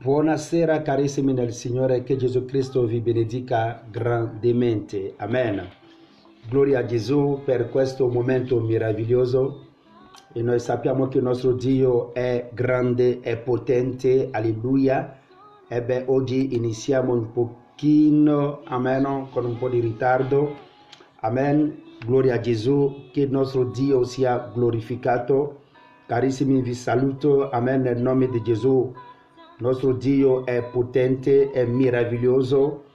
Buonasera carissimi nel Signore, che Gesù Cristo vi benedica grandemente. Amen. Gloria a Gesù per questo momento meraviglioso. E noi sappiamo che il nostro Dio è grande e potente. Alleluia. E oggi iniziamo un pochino, amen, con un po' di ritardo. Amen. Gloria a Gesù, che il nostro Dio sia glorificato. Carissimi, vi saluto, amen, nel nome di Gesù. Nostro Dio è potente, è meraviglioso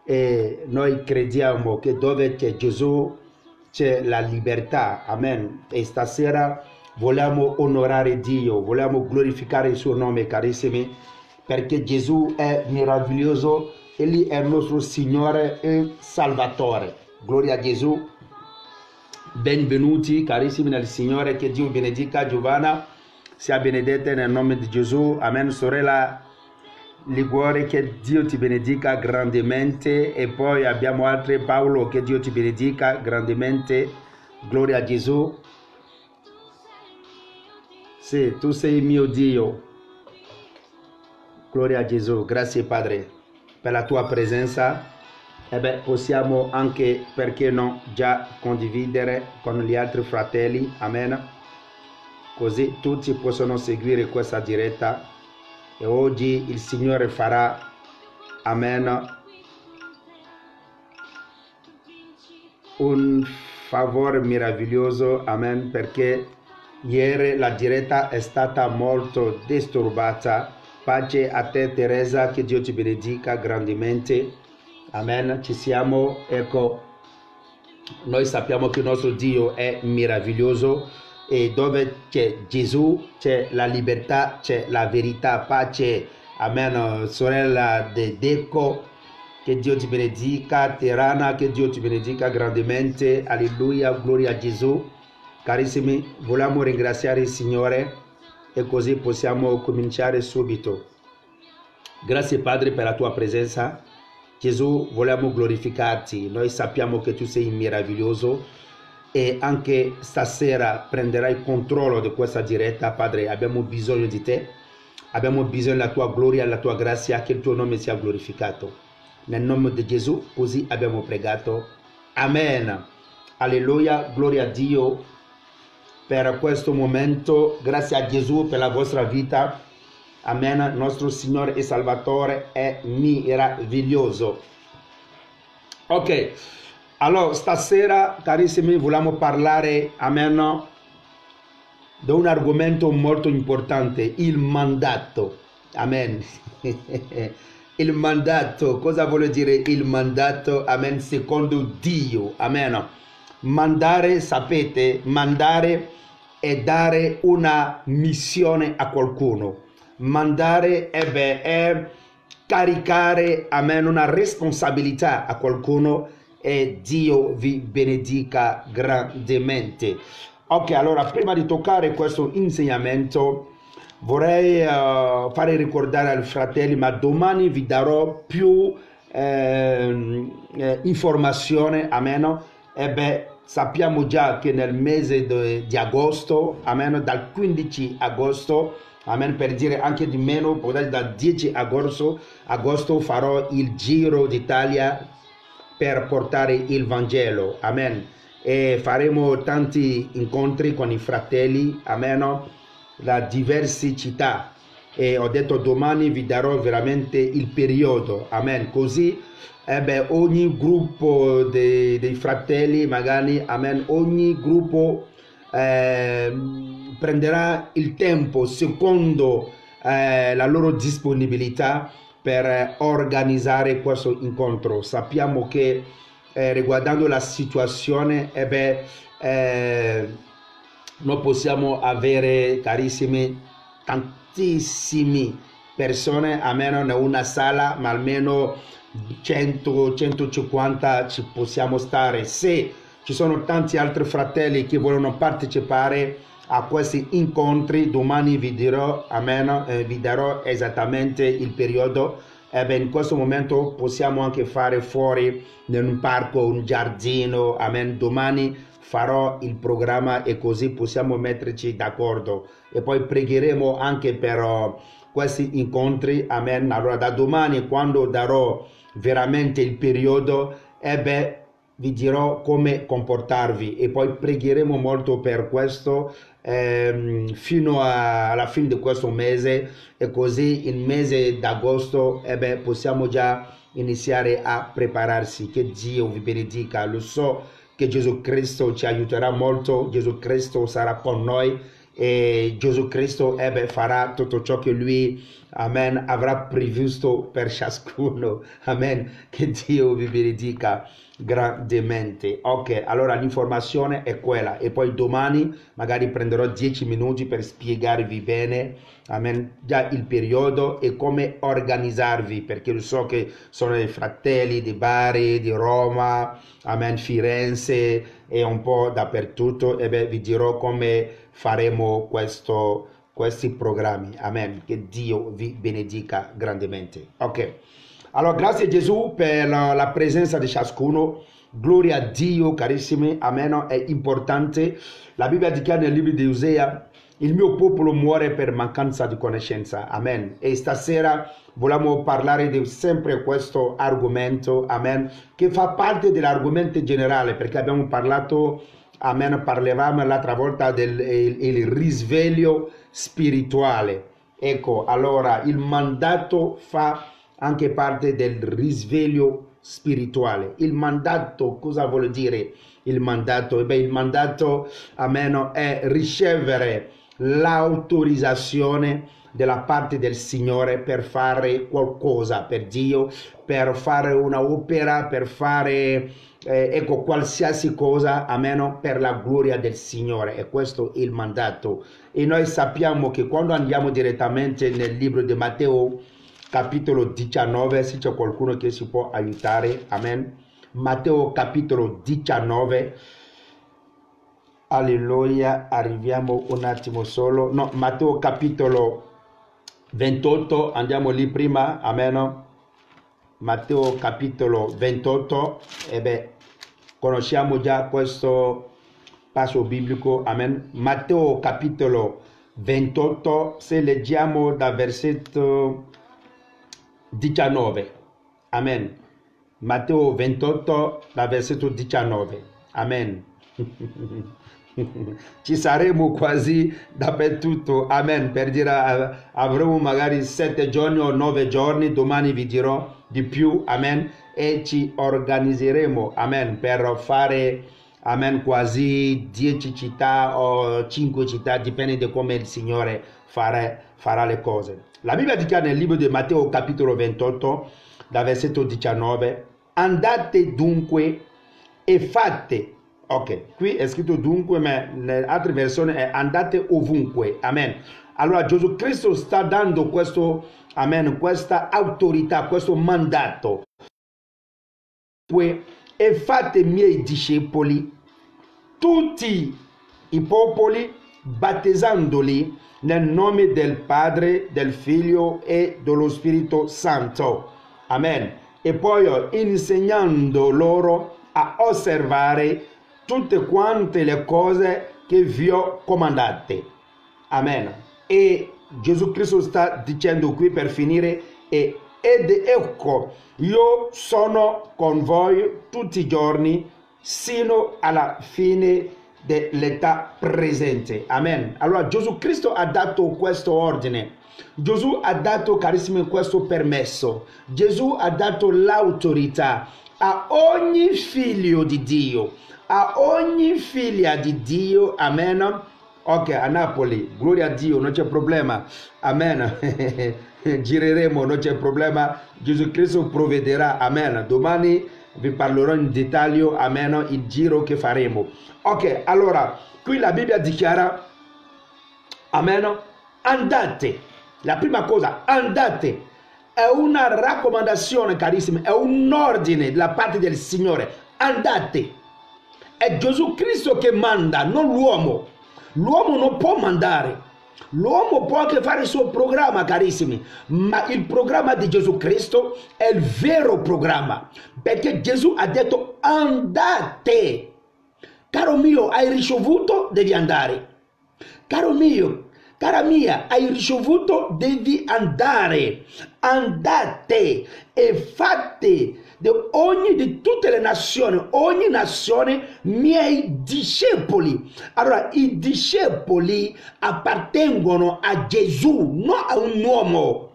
e noi crediamo che dove c'è Gesù c'è la libertà. Amen. E stasera vogliamo onorare Dio, vogliamo glorificare il suo nome, carissimi, perché Gesù è meraviglioso, Egli è il nostro Signore e Salvatore. Gloria a Gesù. Benvenuti carissimi nel Signore, che Dio benedica Giovanna. Sia benedetta nel nome di Gesù. Amen. Sorella Liguore, che Dio ti benedica grandemente. E poi abbiamo altri, Paolo, che Dio ti benedica grandemente. Gloria a Gesù. Sì, tu sei mio Dio. Gloria a Gesù. Grazie Padre per la tua presenza. Possiamo anche, perché no, già condividere con gli altri fratelli. Amen. Così tutti possono seguire questa diretta e oggi il Signore farà, amen, un favore meraviglioso, amen, perché ieri la diretta è stata molto disturbata. Pace a te Teresa, che Dio ti benedica grandemente, amen. Ci siamo, ecco, noi sappiamo che il nostro Dio è meraviglioso. E dove c'è Gesù c'è la libertà, c'è la verità, pace. Amen. Sorella De Deco, che Dio ti benedica. Terana, che Dio ti benedica grandemente. Alleluia, gloria a Gesù. Carissimi, vogliamo ringraziare il Signore e così possiamo cominciare subito. Grazie Padre per la tua presenza. Gesù, vogliamo glorificarti. Noi sappiamo che tu sei meraviglioso. E anche stasera prenderai il controllo di questa diretta, Padre. Abbiamo bisogno di te, abbiamo bisogno della tua gloria, della tua grazia, che il tuo nome sia glorificato. Nel nome di Gesù, così abbiamo pregato. Amen. Alleluia, gloria a Dio per questo momento. Grazie a Gesù per la vostra vita. Amen. Nostro Signore e Salvatore è meraviglioso. Ok. Allora, stasera, carissimi, vogliamo parlare, amen, di un argomento molto importante, il mandato. Amen. Il mandato, cosa vuol dire il mandato? Amen, secondo Dio. Amen. Mandare, sapete, mandare è dare una missione a qualcuno. Mandare è caricare, amen, una responsabilità a qualcuno. E Dio vi benedica grandemente. Ok, allora prima di toccare questo insegnamento vorrei fare ricordare ai fratelli, ma domani vi darò più informazione, amen. Sappiamo già che nel mese di agosto, amen, dal 15 agosto, amen, per dire anche di meno, dal 10 agosto farò il Giro d'Italia per portare il Vangelo, amen, e faremo tanti incontri con i fratelli, amen, da diverse città, e ho detto domani vi darò veramente il periodo, amen, così ogni gruppo dei fratelli, magari, amen, ogni gruppo prenderà il tempo secondo la loro disponibilità per organizzare questo incontro. Sappiamo che riguardando la situazione, noi possiamo avere, carissimi, tantissime persone, almeno in una sala, ma almeno 100-150 ci possiamo stare. Se ci sono tanti altri fratelli che vogliono partecipare a questi incontri, domani vi dirò, amen, vi darò esattamente il periodo. In questo momento possiamo anche fare fuori in un parco, un giardino, amen. Domani farò il programma e così possiamo metterci d'accordo. E poi pregheremo anche per questi incontri, amen. Allora da domani, quando darò veramente il periodo, vi dirò come comportarvi e poi pregheremo molto per questo fino alla fine di questo mese, e così il mese d'agosto possiamo già iniziare a prepararsi. Che Dio vi benedica. Lo so che Gesù Cristo ci aiuterà molto, Gesù Cristo sarà con noi e Gesù Cristo farà tutto ciò che lui, amen, avrà previsto per ciascuno, amen. Che Dio vi benedica grandemente. Ok, allora l'informazione è quella, e poi domani magari prenderò 10 minuti per spiegarvi bene, amen, già il periodo e come organizzarvi, perché lo so che sono dei fratelli di Bari, di Roma, amen, Firenze e un po' dappertutto, e vi dirò come faremo questi programmi, amen. Che Dio vi benedica grandemente. Ok, allora grazie Gesù per la presenza di ciascuno, gloria a Dio carissimi, amen. È importante, la Bibbia dichiara nel libro di Osea: il mio popolo muore per mancanza di conoscenza, amen. E stasera vogliamo parlare di sempre questo argomento, amen, che fa parte dell'argomento generale, perché abbiamo parlato, amen, parlavamo l'altra volta del il risveglio spirituale. Ecco, allora il mandato fa anche parte del risveglio spirituale. Il mandato, cosa vuol dire il mandato? Il mandato, amen, è ricevere l'autorizzazione della parte del Signore per fare qualcosa per Dio, per fare un'opera, per fare ecco, qualsiasi cosa, amen, per la gloria del Signore. E questo è il mandato. E noi sappiamo che quando andiamo direttamente nel libro di Matteo capitolo 19, se c'è qualcuno che si può aiutare, amen. Matteo capitolo 19, alleluia, arriviamo un attimo solo, no, Matteo capitolo 28, andiamo lì prima, amen. Matteo capitolo 28, conosciamo già questo passo biblico, amen. Matteo capitolo 28, se leggiamo da versetto 19, amen. Matteo 28, da versetto 19, amen. Ci saremo quasi dappertutto, amen, per dire avremo magari 7 giorni o 9 giorni, domani vi dirò di più, amen, e ci organizzeremo, amen, per fare, amen, quasi 10 città o 5 città, dipende da come il Signore farà le cose. La Bibbia dichiara nel libro di Matteo capitolo 28, da versetto 19, andate dunque e fate. Ok, qui è scritto dunque, ma nelle altre versioni è andate ovunque, amen. Allora Gesù Cristo sta dando questo, amen, questa autorità, questo mandato. E fate miei discepoli tutti i popoli, battezzandoli nel nome del Padre, del Figlio e dello Spirito Santo, amen. E poi insegnando loro a osservare tutte quante le cose che vi ho comandate, amen. E Gesù Cristo sta dicendo qui per finire, ed ecco, io sono con voi tutti i giorni sino alla fine dell'età presente, amen. Allora Gesù Cristo ha dato questo ordine, Gesù ha dato, carissimi, questo permesso, Gesù ha dato l'autorità a ogni figlio di Dio, a ogni figlia di Dio, amen. Ok, a Napoli, gloria a Dio, non c'è problema, amen. Gireremo, non c'è problema, Gesù Cristo provvederà, amen. Domani vi parlerò in dettaglio, amen, il giro che faremo. Ok, allora, qui la Bibbia dichiara, amen, andate. La prima cosa, andate. È una raccomandazione, carissimi, è un ordine da parte del Signore. Andate. È Gesù Cristo che manda, non l'uomo. L'uomo non può mandare. L'uomo può anche fare il suo programma, carissimi, ma il programma di Gesù Cristo è il vero programma, perché Gesù ha detto andate. Caro mio, hai ricevuto, devi andare. Caro mio, cara mia, hai ricevuto, devi andare. Andate e fate di tutte le nazioni, ogni nazione, miei discepoli. Allora, i discepoli appartengono a Gesù, non a un uomo.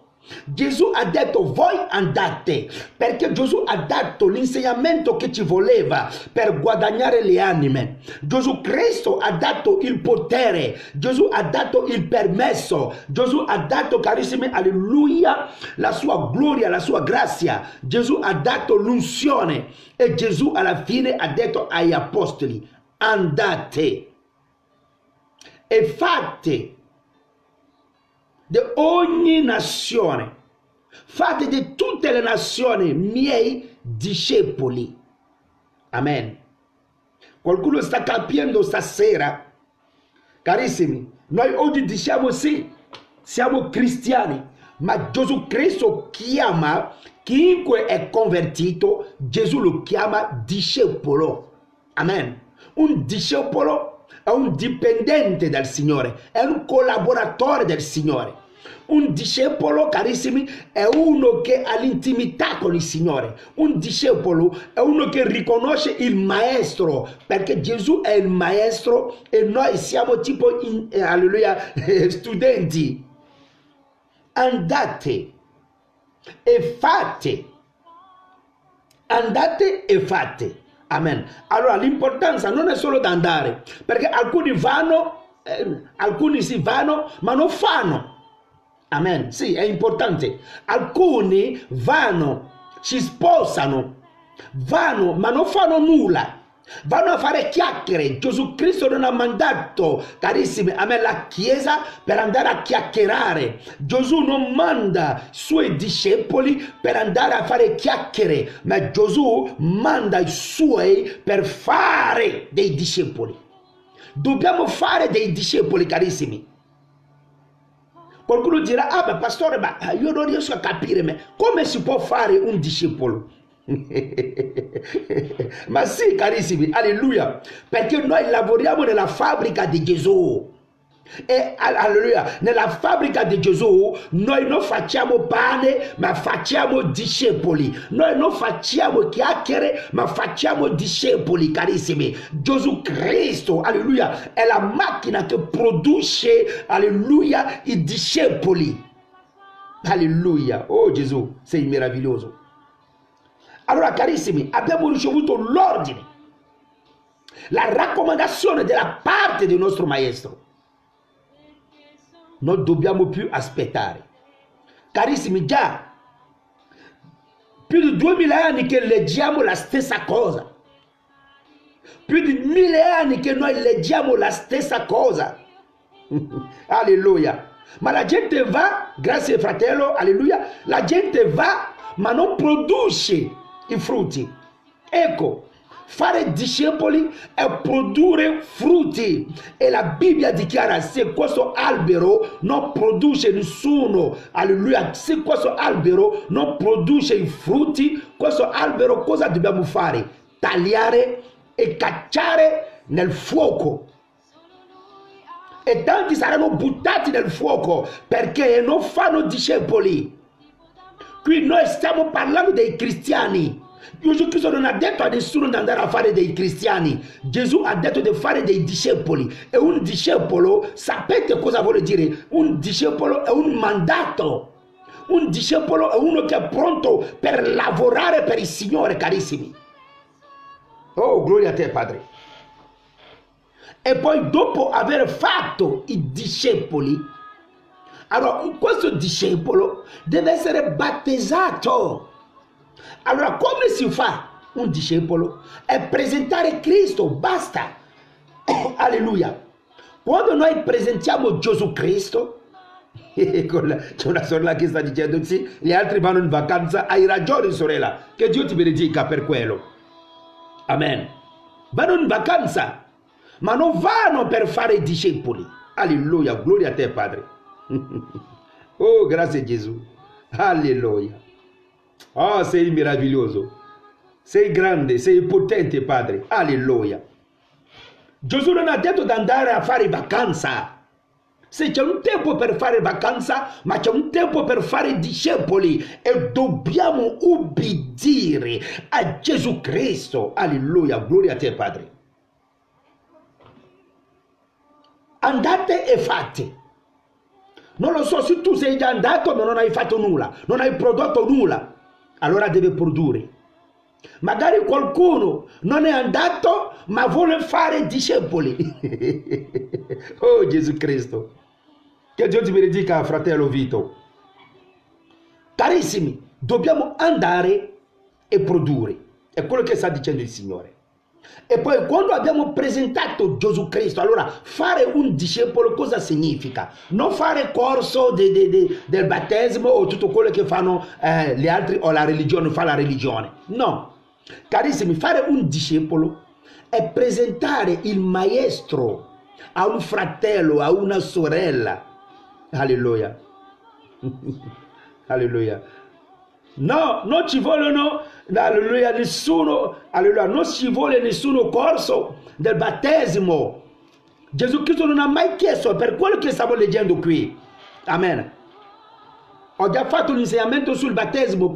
Gesù ha detto voi andate, perché Gesù ha dato l'insegnamento che ci voleva per guadagnare le anime. Gesù Cristo ha dato il potere, Gesù ha dato il permesso, Gesù ha dato, carissimi, alleluia, la sua gloria, la sua grazia. Gesù ha dato l'unzione e Gesù alla fine ha detto agli apostoli andate e fate di ogni nazione, fate di tutte le nazioni miei discepoli. Amen. Qualcuno sta capendo stasera? Carissimi, noi oggi diciamo sì, siamo cristiani, ma Gesù Cristo chiama chiunque è convertito, Gesù lo chiama discepolo. Amen. Un discepolo è un dipendente del Signore, è un collaboratore del Signore. Un discepolo, carissimi, è uno che ha l'intimità con il Signore. Un discepolo è uno che riconosce il maestro, perché Gesù è il maestro e noi siamo tipo, alleluia, studenti. Andate e fate. Andate e fate. Amen. Allora l'importanza non è solo da andare, perché alcuni vanno, alcuni si vanno, ma non fanno. Amen. Sì, è importante. Alcuni vanno, si sposano, vanno, ma non fanno nulla. Vanno a fare chiacchiere. Gesù Cristo non ha mandato, carissimi, a me la Chiesa per andare a chiacchierare. Gesù non manda i suoi discepoli per andare a fare chiacchiere, ma Gesù manda i suoi per fare dei discepoli. Dobbiamo fare dei discepoli, carissimi. Qualcuno dirà, ah, ma pastore, ma io non riesco a capire, come si può fare un discepolo? Ma sì, carissimi, alleluia, perché noi lavoriamo nella fabbrica di Gesù. E alleluia, nella fabbrica di Gesù noi non facciamo pane, ma facciamo discepoli. Noi non facciamo chiacchiere, ma facciamo discepoli, carissimi. Gesù Cristo, alleluia, è la macchina che produce, alleluia, i discepoli. Alleluia. Oh Gesù, sei meraviglioso. Allora, carissimi, abbiamo ricevuto l'ordine, la raccomandazione della parte del nostro maestro. Non dobbiamo più aspettare. Carissimi, già più di 2000 anni che leggiamo la stessa cosa. Più di 1000 anni che noi leggiamo la stessa cosa. Alleluia. Ma la gente va, grazie fratello, alleluia, la gente va ma non produce i frutti. Ecco, fare discepoli è produrre frutti, e la Bibbia dichiara: se questo albero non produce nessuno, alleluia, se questo albero non produce i frutti, questo albero cosa dobbiamo fare? Tagliare e cacciare nel fuoco. E tanti saranno buttati nel fuoco perché non fanno discepoli. Qui noi stiamo parlando dei cristiani. Gesù Cristo non ha detto a nessuno di andare a fare dei cristiani. Gesù ha detto di fare dei discepoli. E un discepolo, sapete cosa vuole dire? Un discepolo è un mandato. Un discepolo è uno che è pronto per lavorare per il Signore, carissimi. Oh, gloria a te, Padre. E poi dopo aver fatto i discepoli, allora questo discepolo deve essere battezzato. Allora come si fa un discepolo? È presentare Cristo, basta. Alleluia. Quando noi presentiamo Gesù Cristo, c'è una sorella che sta dicendo sì, gli altri vanno in vacanza. Hai ragione, sorella, che Dio ti benedica per quello. Amen. Vanno in vacanza, ma non vanno per fare i discepoli. Alleluia, gloria a te, Padre. Oh, grazie Gesù. Alleluia. Oh, sei meraviglioso. Sei grande, sei potente, Padre. Alleluia. Gesù non ha detto di andare a fare vacanza. Se c'è un tempo per fare vacanza, ma c'è un tempo per fare discepoli e dobbiamo ubbidire a Gesù Cristo. Alleluia, gloria a te Padre. Andate e fate. Non lo so se tu sei già andato ma non hai fatto nulla, non hai prodotto nulla, allora devi produrre. Magari qualcuno non è andato ma vuole fare discepoli. Oh Gesù Cristo, che Dio ti benedica fratello Vito. Carissimi, dobbiamo andare e produrre, è quello che sta dicendo il Signore. E poi quando abbiamo presentato Gesù Cristo, allora fare un discepolo cosa significa? Non fare corso del battesimo o tutto quello che fanno gli altri o la religione, fa la religione. No, carissimi, fare un discepolo è presentare il maestro a un fratello, a una sorella. Alleluia. Alleluia. No, non ci vogliono, alleluia, nessuno, alleluia, non ci vuole nessuno corso del battesimo. Gesù Cristo non ha mai chiesto, per quello che stavo leggendo qui. Amen. Ho già fatto un insegnamento sul battesimo,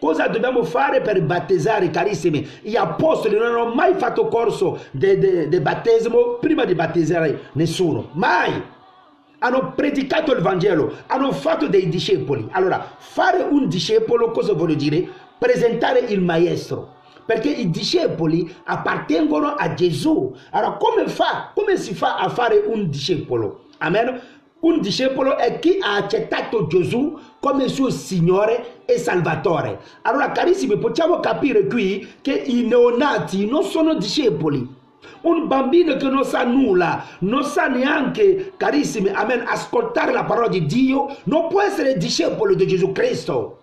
cosa dobbiamo fare per battezzare, carissimi. Gli apostoli non hanno mai fatto corso del battesimo prima di battezzare nessuno, mai. Hanno predicato il Vangelo, hanno fatto dei discepoli. Allora, fare un discepolo cosa vuol dire? Presentare il maestro, perché i discepoli appartengono a Gesù. Allora, come si fa a fare un discepolo? Amen? Un discepolo è chi ha accettato Gesù come suo Signore e Salvatore. Allora, carissimi, possiamo capire qui che i neonati non sono discepoli. Un bambino che non sa nulla, non sa neanche, carissimi, amen, ascoltare la parola di Dio, non può essere discepolo di Gesù Cristo.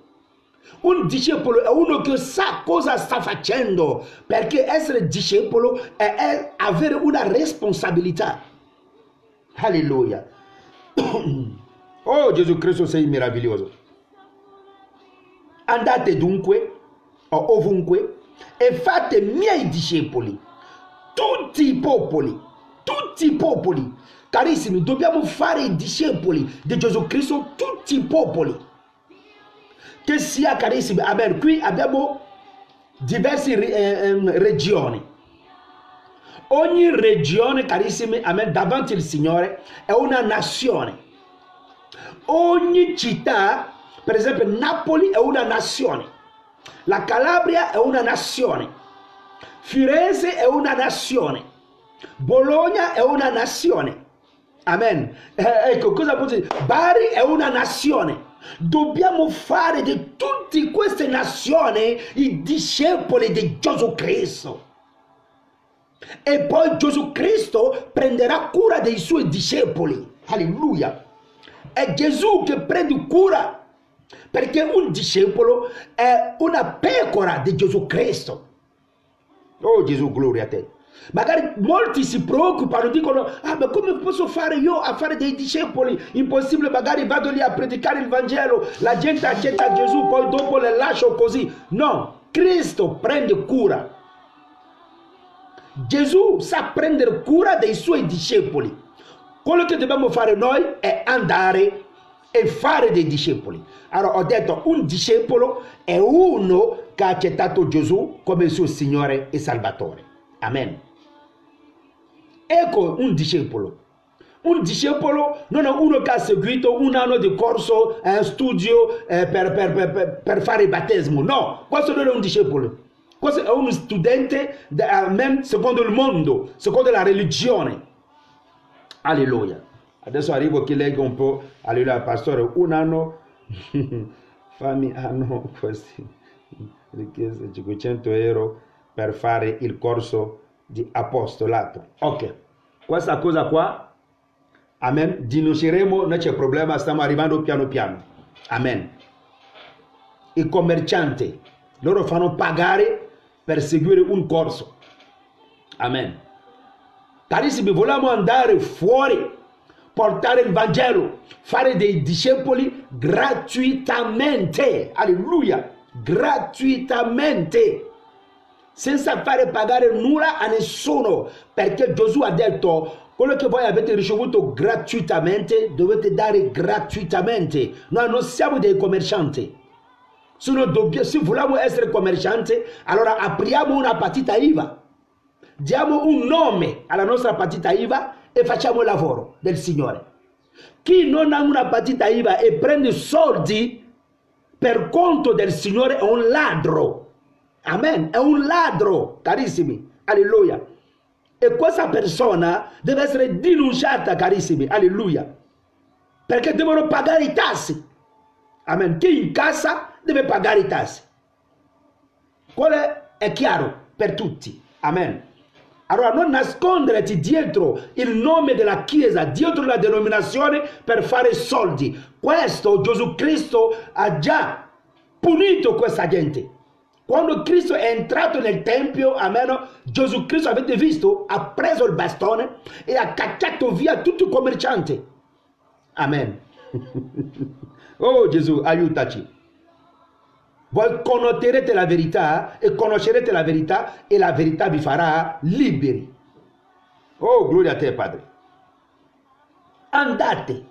Un discepolo è uno che sa cosa sta facendo, perché essere discepolo è avere una responsabilità. Alleluia. Oh Gesù Cristo, sei meraviglioso. Andate dunque, o ovunque, e fate miei discepoli. Tutti i popoli, carissimi, dobbiamo fare i discepoli di Gesù Cristo, tutti i popoli, che sia, carissimi, amen, qui abbiamo diverse regioni, ogni regione, carissimi, amen, davanti al Signore è una nazione, ogni città, per esempio Napoli è una nazione, la Calabria è una nazione, Firenze è una nazione, Bologna è una nazione, amen, ecco, cosa posso dire? Bari è una nazione. Dobbiamo fare di tutte queste nazioni i discepoli di Gesù Cristo. E poi Gesù Cristo prenderà cura dei suoi discepoli. Alleluia. È Gesù che prende cura, perché un discepolo è una pecora di Gesù Cristo. Oh Gesù, gloria a te. Magari molti si preoccupano, dicono: ah, ma come posso fare io a fare dei discepoli? Impossibile, magari vado lì a predicare il Vangelo, la gente accetta Gesù, poi dopo le lascio così. No, Cristo prende cura. Gesù sa prendere cura dei suoi discepoli. Quello che dobbiamo fare noi è andare e fare dei discepoli. Allora ho detto, un discepolo è uno che ha accettato Gesù come il suo Signore e Salvatore. Amen. Ecco un discepolo. Un discepolo non è uno che ha seguito un anno di corso, studio per fare il battesimo. No, questo non è un discepolo. Questo è uno studente secondo il mondo, secondo la religione. Alleluia. Adesso arrivo che leggo un po'. Alleluia, pastore, un anno fammi hanno questi richieste 500 euro per fare il corso di apostolato. Ok, questa cosa qua, amen, denuncieremo, non c'è problema, stiamo arrivando piano piano. Amen. I commercianti, loro fanno pagare per seguire un corso. Amen. Carissimi, vogliamo andare fuori, portare il Vangelo, fare dei discepoli gratuitamente. Alleluia, gratuitamente, senza fare pagare nulla a nessuno, perché Gesù ha detto: quello che voi avete ricevuto gratuitamente, dovete dare gratuitamente. Noi non siamo dei commercianti. Se vogliamo essere commercianti, allora apriamo una partita IVA. Diamo un nome alla nostra partita IVA e facciamo il lavoro del Signore. Chi non ha una partita IVA e prende soldi per conto del Signore è un ladro. Amen. È un ladro, carissimi. Alleluia. E questa persona deve essere denunciata, carissimi. Alleluia. Perché devono pagare i tassi. Amen. Chi incassa deve pagare i tassi. Quello è chiaro per tutti. Amen. Allora non nasconderti dietro il nome della Chiesa, dietro la denominazione per fare soldi. Questo Gesù Cristo ha già punito questa gente. Quando Cristo è entrato nel Tempio, amen, Gesù Cristo, avete visto, ha preso il bastone e ha cacciato via tutti i commercianti. Amen. Oh Gesù, aiutaci. Voi conoscerete la verità e conoscerete la verità e la verità vi farà liberi. Oh, gloria a te, Padre. Andate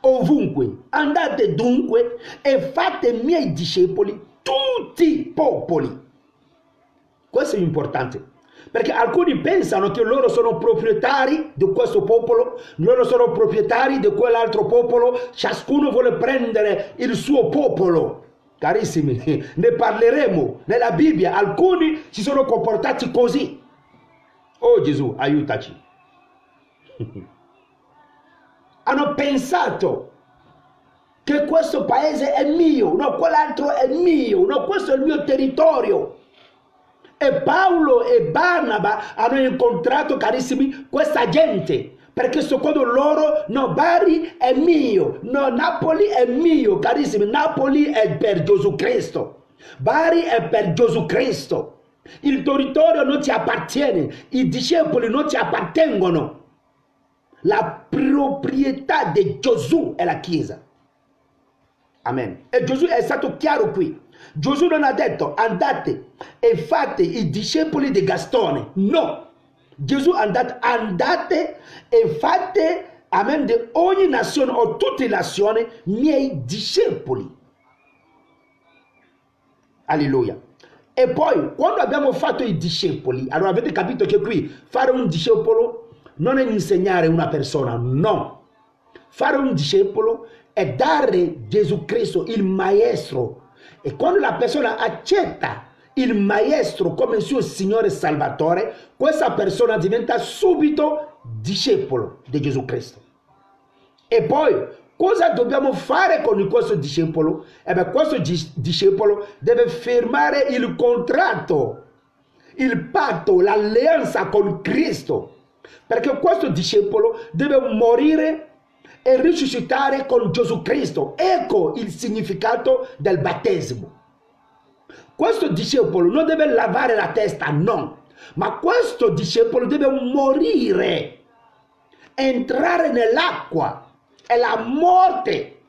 ovunque, andate dunque e fate miei discepoli tutti i popoli. Questo è importante. Perché alcuni pensano che loro sono proprietari di questo popolo, loro sono proprietari di quell'altro popolo, ciascuno vuole prendere il suo popolo. Carissimi, ne parleremo nella Bibbia, alcuni si sono comportati così. Oh Gesù, aiutaci. Hanno pensato che questo paese è mio, no, quell'altro è mio, no, questo è il mio territorio. E Paolo e Barnaba hanno incontrato, carissimi, questa gente, perché secondo loro, no, Bari è mio, no, Napoli è mio, carissimi, Napoli è per Gesù Cristo, Bari è per Gesù Cristo, il territorio non ti appartiene, i discepoli non ti appartengono, la proprietà di Gesù è la Chiesa. Amen. E Gesù è stato chiaro qui. Gesù non ha detto andate e fate i discepoli di Gastone. No. Gesù ha detto andate e fate, amen, di ogni nazione o tutte le nazioni miei discepoli. Alleluia. E poi quando abbiamo fatto i discepoli, allora avete capito che qui fare un discepolo non è insegnare una persona, no. Fare un discepolo è dare Gesù Cristo, il maestro. E quando la persona accetta il maestro come suo Signore Salvatore, questa persona diventa subito discepolo di Gesù Cristo. E poi cosa dobbiamo fare con questo discepolo? Questo discepolo deve firmare il contratto, il patto, l'alleanza con Cristo. Perché questo discepolo deve morire e risuscitare con Gesù Cristo. Ecco il significato del battesimo. Questo discepolo non deve lavare la testa, no, ma questo discepolo deve morire, entrare nell'acqua, è la morte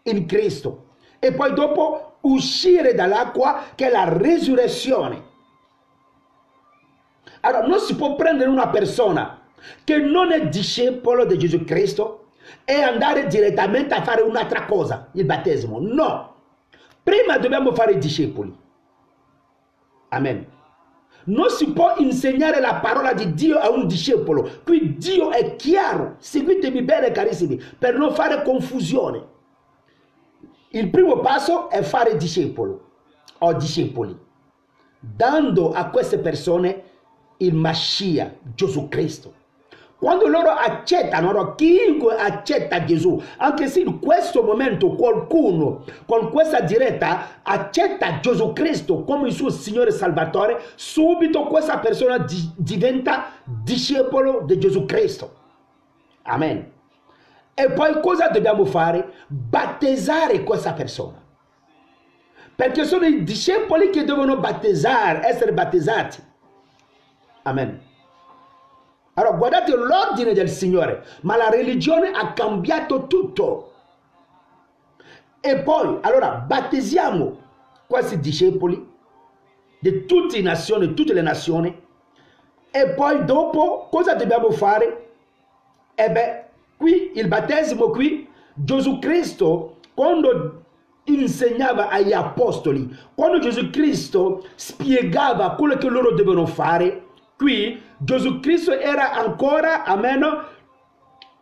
in Cristo, e poi dopo uscire dall'acqua, che è la resurrezione. Allora non si può prendere una persona che non è discepolo di Gesù Cristo e andare direttamente a fare un'altra cosa, il battesimo. No, prima dobbiamo fare i discepoli. Amen. Non si può insegnare la parola di Dio a un discepolo. Qui Dio è chiaro. Seguitemi bene, carissimi, per non fare confusione. Il primo passo è fare discepolo o discepoli, dando a queste persone il Mashiach, Gesù Cristo. Quando loro accettano, chiunque accetta Gesù, anche se in questo momento qualcuno con questa diretta accetta Gesù Cristo come il suo Signore Salvatore, subito questa persona diventa discepolo di Gesù Cristo. Amen. E poi cosa dobbiamo fare? Battezzare questa persona. Perché sono i discepoli che devono battezzare, essere battezzati. Amen. Allora guardate l'ordine del Signore, ma la religione ha cambiato tutto. E poi, allora, battezziamo questi discepoli di tutte le nazioni, E poi dopo cosa dobbiamo fare? E beh, qui il battesimo qui, Gesù Cristo, quando insegnava agli apostoli, quando Gesù Cristo spiegava quello che loro devono fare, qui Gesù Cristo era ancora, amen,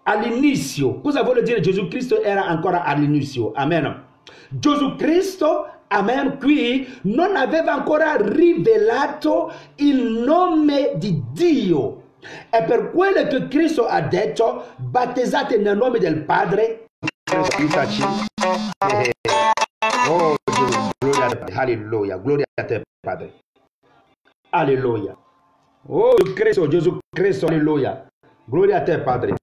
all'inizio. Cosa vuole dire Gesù Cristo era ancora all'inizio? Amen. Gesù Cristo, amen, qui non aveva ancora rivelato il nome di Dio. E per quello che Cristo ha detto, battezzate nel nome del Padre. Oh Gesù, gloria a te, alleluia, gloria a te Padre. Alleluia. Oh Gesù Cristo, alleluia. Gloria a te Padre.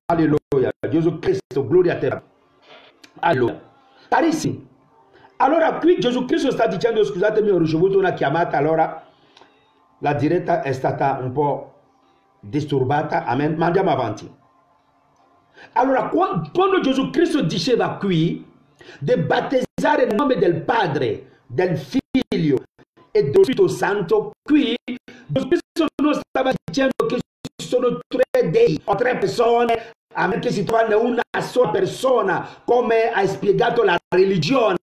Alleluia. Gesù Cristo, gloria a te. Alleluia. Carissimi. Allora qui Gesù Cristo sta dicendo, scusatemi, ho ricevuto una chiamata, allora la diretta è stata un po' disturbata, amen, ma andiamo avanti. Allora quando Gesù Cristo diceva qui di battezzare nel nome del Padre, del Figlio e dello Spirito Santo, qui Gesù Cristo non stava dicendo che ci sono tre dei o tre persone, amen, che si trovano in una sola persona, come ha spiegato la religione.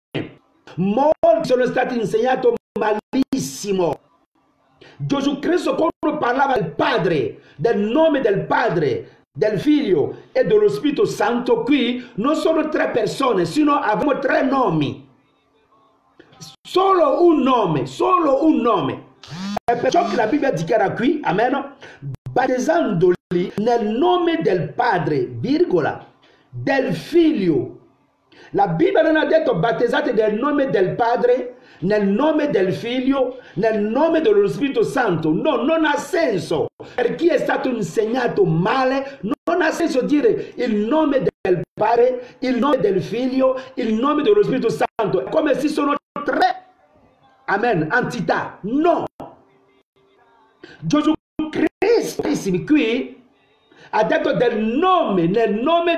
Molti sono stati insegnati malissimo. Gesù Cristo quando parlava del Padre, del nome del Padre, del Figlio e dello Spirito Santo, qui non sono tre persone, sino abbiamo tre nomi. Solo un nome, solo un nome. E perciò che la Bibbia dichiara qui, amen, battezzandoli nel nome del Padre, virgola, del Figlio. La Bibbia non ha detto battezzate nel nome del Padre, nel nome del Figlio, nel nome dello Spirito Santo. No, non ha senso. Per chi è stato insegnato male, non ha senso dire il nome del Padre, il nome del Figlio, il nome dello Spirito Santo. È come se sono tre, amen, entità. No. Gesù Cristo qui ha detto nel nome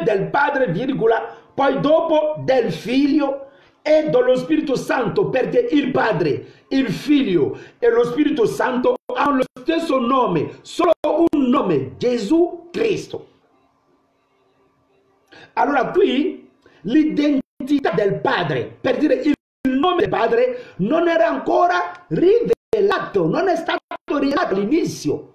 del Padre, virgola, poi dopo del Figlio e dello Spirito Santo, perché il Padre, il Figlio e lo Spirito Santo hanno lo stesso nome, solo un nome, Gesù Cristo. Allora qui l'identità del Padre, per dire il nome del Padre, non era ancora rivelato, non è stato rivelato all'inizio.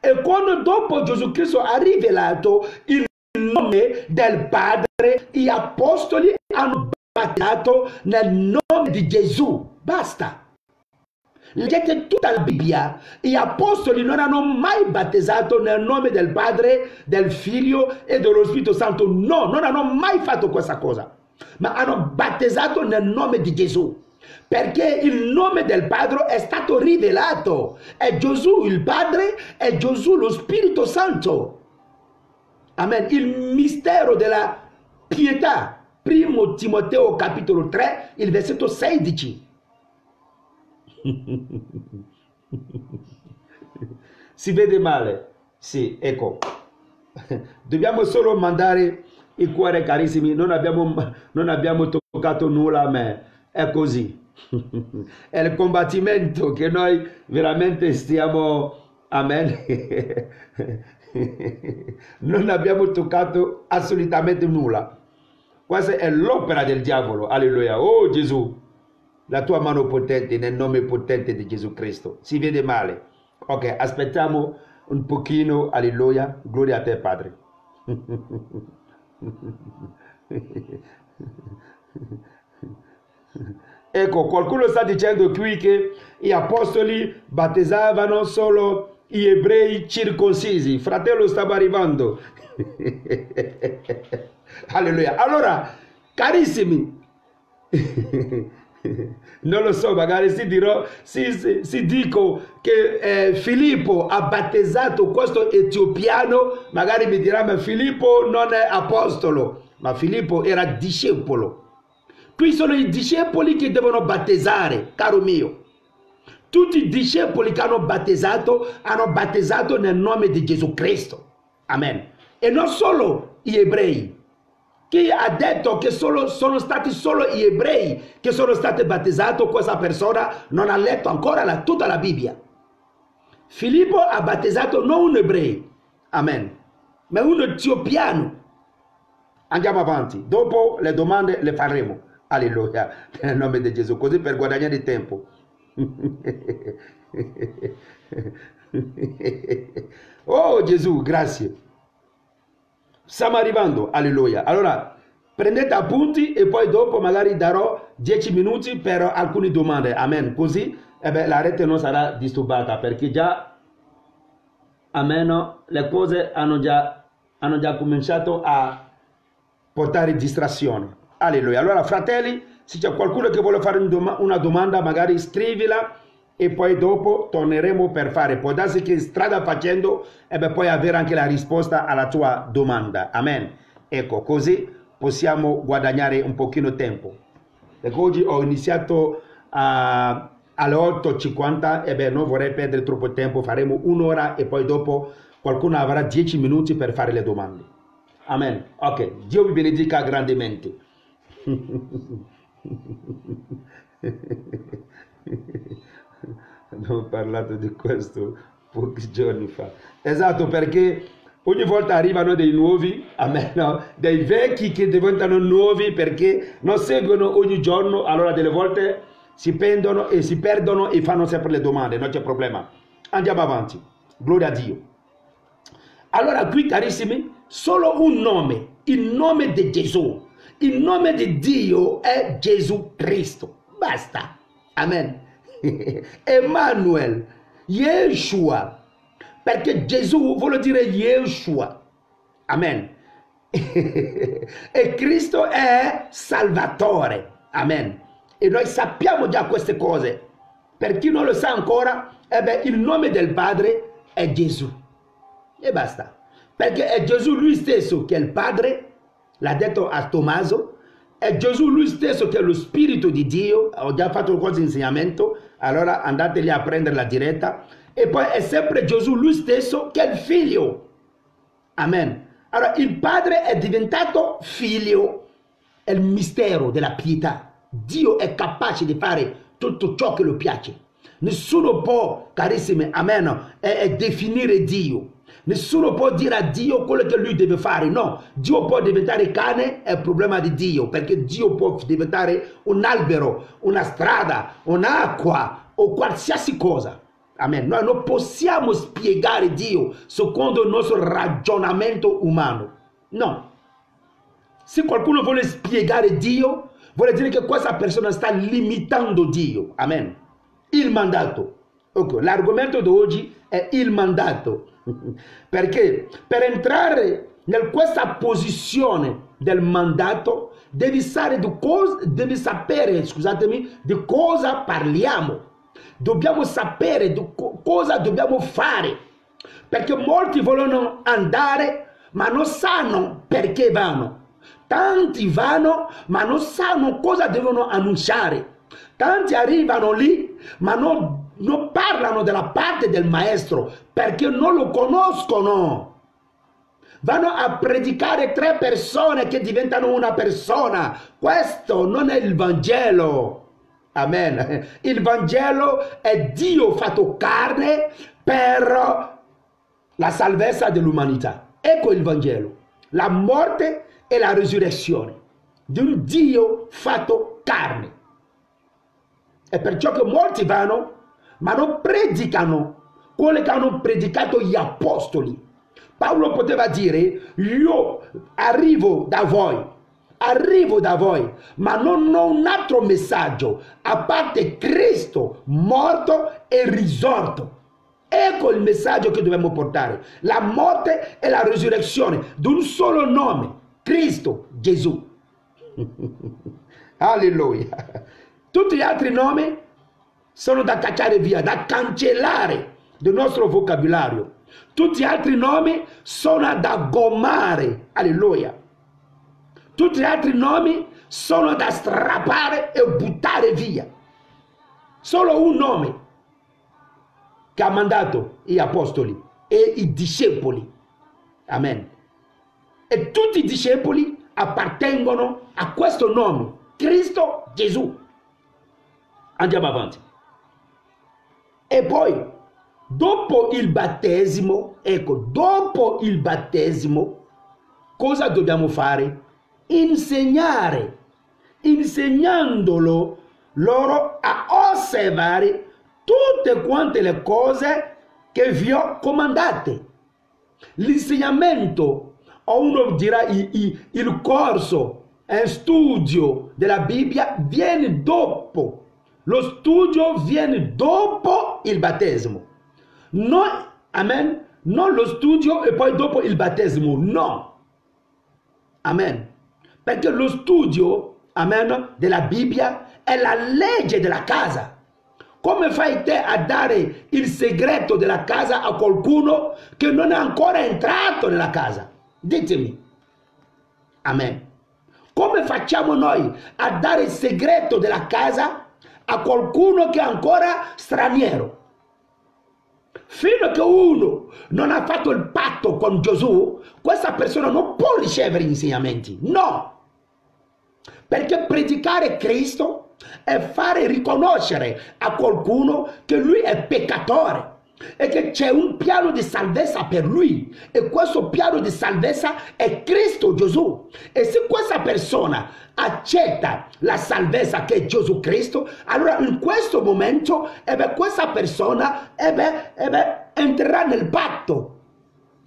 E quando dopo Gesù Cristo ha rivelato il nome del Padre, gli apostoli hanno battezzato nel nome di Gesù. Basta. Leggete tutta la Bibbia. Gli apostoli non hanno mai battezzato nel nome del Padre, del Figlio e dello Spirito Santo. No, non hanno mai fatto questa cosa. Ma hanno battezzato nel nome di Gesù. Perché il nome del Padre è stato rivelato. È Gesù il Padre, è Gesù lo Spirito Santo. Amen. Il mistero della pietà. Primo Timoteo capitolo 3, il versetto 16. Si vede male? Sì, ecco. Dobbiamo solo mandare il cuore, carissimi. Non abbiamo toccato nulla a me. È così. È il combattimento che noi veramente stiamo, amen, non abbiamo toccato assolutamente nulla. Questa è l'opera del diavolo, alleluia. Oh Gesù, la tua mano potente nel nome potente di Gesù Cristo. Si vede male. Ok, aspettiamo un pochino, alleluia, gloria a te Padre. Ecco, qualcuno sta dicendo qui che gli apostoli battezzavano solo gli ebrei circoncisi. Fratello, stava arrivando. Alleluia. Allora, carissimi, non lo so, magari si dico che Filippo ha battezzato questo etiopiano, magari mi dirà, ma Filippo non è apostolo, ma Filippo era discepolo. Qui sono i discepoli che devono battezzare, caro mio. Tutti i discepoli che hanno battezzato nel nome di Gesù Cristo. Amen. E non solo gli ebrei. Chi ha detto che sono stati solo gli ebrei che sono stati battezzati, questa persona non ha letto ancora tutta la Bibbia. Filippo ha battezzato non un ebreo, amen, ma un etiopiano. Andiamo avanti, dopo le domande le faremo. Alleluia, nel nome di Gesù, così per guadagnare tempo. Oh Gesù, grazie. Stiamo arrivando, alleluia. Allora, prendete appunti e poi dopo magari darò 10 minuti per alcune domande, amen. Così la rete non sarà disturbata, perché già, amen, le cose hanno già cominciato a portare distrazione. Alleluia. Allora, fratelli, se c'è qualcuno che vuole fare una domanda, magari scrivila e poi dopo torneremo per fare. Può darsi che strada facendo puoi avere anche la risposta alla tua domanda. Amen. Ecco, così possiamo guadagnare un pochino tempo. Ecco, oggi ho iniziato alle 8:50 non vorrei perdere troppo tempo. Faremo un'ora e poi dopo qualcuno avrà 10 minuti per fare le domande. Amen. Ok, Dio vi benedica grandemente. Abbiamo parlato di questo pochi giorni fa. Esatto, perché ogni volta arrivano dei nuovi, dei vecchi che diventano nuovi perché non seguono ogni giorno, allora delle volte si perdono e fanno sempre le domande, non c'è problema. Andiamo avanti, gloria a Dio. Allora qui carissimi, solo un nome, il nome di Gesù. Il nome di Dio è Gesù Cristo. Basta. Amen. Emmanuel, Yeshua. Perché Gesù vuole dire Yeshua. Amen. E Cristo è Salvatore. Amen. E noi sappiamo già queste cose. Per chi non lo sa ancora, il nome del Padre è Gesù. E basta. Perché è Gesù lui stesso che è il Padre. L'ha detto a Tommaso, è Gesù lui stesso che è lo Spirito di Dio. Ho già fatto questo insegnamento, allora andateli a prendere la diretta. E poi è sempre Gesù lui stesso che è il Figlio. Amen. Allora il Padre è diventato Figlio, è il mistero della pietà. Dio è capace di fare tutto ciò che lo piace. Nessuno può, carissimi, amen, definire Dio. Nessuno può dire a Dio quello che lui deve fare. No, Dio può diventare cane, è il problema di Dio, perché Dio può diventare un albero, una strada, un'acqua o qualsiasi cosa. Amen. Noi non possiamo spiegare Dio secondo il nostro ragionamento umano. No. Se qualcuno vuole spiegare Dio, vuole dire che questa persona sta limitando Dio. Amen. Il mandato. Okay. L'argomento di oggi è il mandato. Perché per entrare in questa posizione del mandato devi sapere di cosa parliamo. Dobbiamo sapere di cosa dobbiamo fare, perché molti vogliono andare ma non sanno perché vanno. Tanti vanno ma non sanno cosa devono annunciare. Tanti arrivano lì ma non parlano della parte del maestro perché non lo conoscono. Vanno a predicare 3 persone che diventano una persona. Questo non è il Vangelo. Amen. Il Vangelo è Dio fatto carne per la salvezza dell'umanità. Ecco il Vangelo. La morte e la risurrezione di un Dio fatto carne. E perciò che molti vanno ma non predicano quello che hanno predicato gli apostoli. Paolo poteva dire: io arrivo da voi, ma non ho un altro messaggio a parte Cristo morto e risorto. Ecco il messaggio che dobbiamo portare: la morte e la risurrezione di un solo nome, Cristo Gesù. Alleluia. Tutti gli altri nomi sono da cacciare via, da cancellare del nostro vocabolario. Tutti gli altri nomi sono da gommare. Alleluia. Tutti gli altri nomi sono da strappare e buttare via. Solo un nome che ha mandato gli apostoli e i discepoli. Amen. E tutti i discepoli appartengono a questo nome, Cristo Gesù. Andiamo avanti. E poi dopo il battesimo, ecco, dopo il battesimo, cosa dobbiamo fare? Insegnare, insegnandolo loro a osservare tutte quante le cose che vi ho comandate. L'insegnamento, o uno dirà il corso, è studio della Bibbia, viene dopo. Lo studio viene dopo il battesimo. Non, amen, non lo studio e poi dopo il battesimo, no. Amen. Perché lo studio, amen, della Bibbia è la legge della casa. Come fai te a dare il segreto della casa a qualcuno che non è ancora entrato nella casa? Ditemi. Amen. Come facciamo noi a dare il segreto della casa a qualcuno che è ancora straniero? Fino a che uno non ha fatto il patto con Gesù, questa persona non può ricevere insegnamenti. No! Perché predicare Cristo è fare riconoscere a qualcuno che lui è peccatore e che c'è un piano di salvezza per lui, e questo piano di salvezza è Cristo Gesù. E se questa persona accetta la salvezza che è Gesù Cristo, allora in questo momento questa persona entrerà nel patto,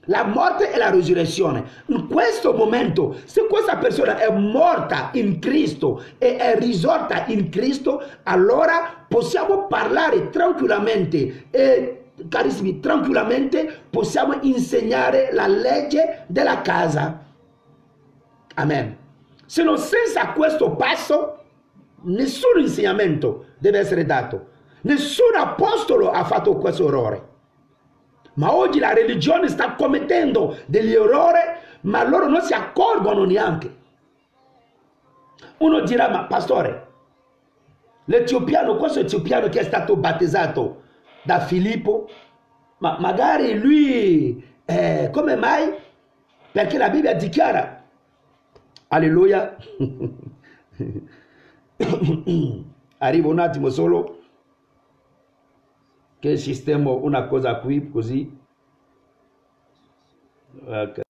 la morte e la risurrezione. In questo momento, se questa persona è morta in Cristo e è risorta in Cristo, allora possiamo parlare tranquillamente e, carissimi, tranquillamente possiamo insegnare la legge della casa. Amen. Se non, senza questo passo, nessun insegnamento deve essere dato. Nessun apostolo ha fatto questo errore. Ma oggi la religione sta commettendo degli errori, ma loro non si accorgono neanche. Uno dirà: ma pastore, l'etiopiano, questo etiopiano che è stato battezzato da Filippo, ma magari lui, come mai? Perché la Bibbia dichiara, alleluia, arrivo un attimo solo, che sistemo una cosa qui così. Allora,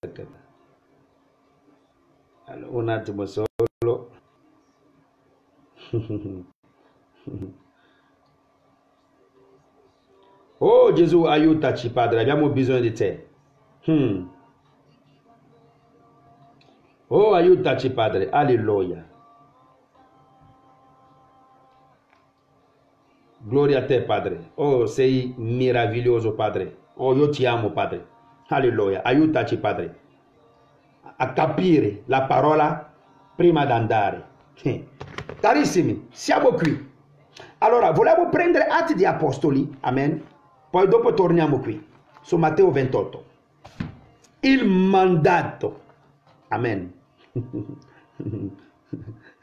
un attimo solo. Oh Gesù, aiutaci Padre, abbiamo bisogno di te. Oh, aiutaci Padre, alleluia. Gloria a te Padre. Oh, sei meraviglioso Padre. Oh, io ti amo Padre. Alleluia. Aiutaci Padre a capire la parola prima di andare. Carissimi, siamo qui. Allora, volevo prendere Atti di Apostoli, amen. Poi dopo torniamo qui, su Matteo 28. Il mandato, amen.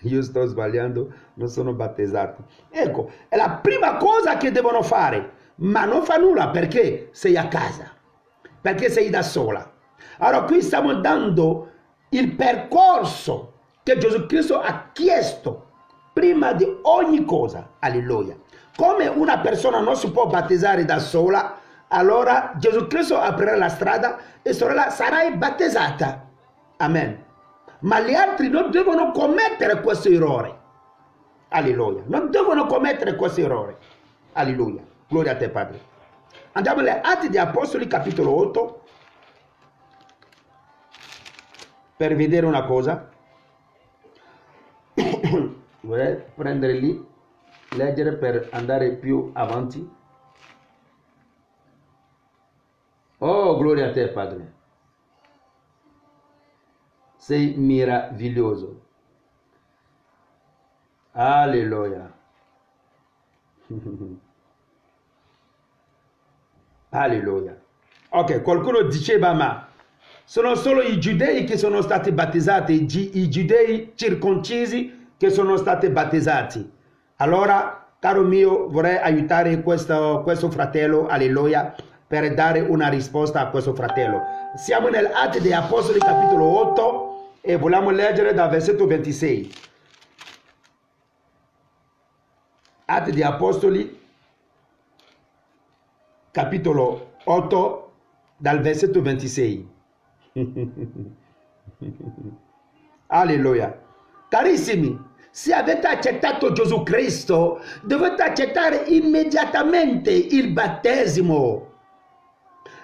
Io sto sbagliando, non sono battezzato. Ecco, è la prima cosa che devono fare, ma non fa nulla perché sei a casa, perché sei da sola. Allora qui stiamo dando il percorso che Gesù Cristo ha chiesto prima di ogni cosa. Alleluia. Come una persona non si può battezzare da sola, allora Gesù Cristo aprirà la strada e sorella sarai battezzata. Amen. Ma gli altri non devono commettere questo errore. Alleluia. Non devono commettere questo errore. Alleluia. Gloria a te Padre. Andiamo agli Atti di Apostoli capitolo 8 per vedere una cosa. Vorrei prendere lì, leggere per andare più avanti. Oh, gloria a te Padre. Sei meraviglioso. Alleluia. Alleluia. Ok, qualcuno diceva, ma sono solo i giudei che sono stati battezzati, i giudei circoncisi che sono stati battezzati. Allora, caro mio, vorrei aiutare questo fratello, alleluia, per dare una risposta a questo fratello. Siamo nell'Atti degli Apostoli capitolo 8 e vogliamo leggere dal versetto 26. Atti degli Apostoli capitolo 8, dal versetto 26. Alleluia. Carissimi, se avete accettato Gesù Cristo, dovete accettare immediatamente il battesimo.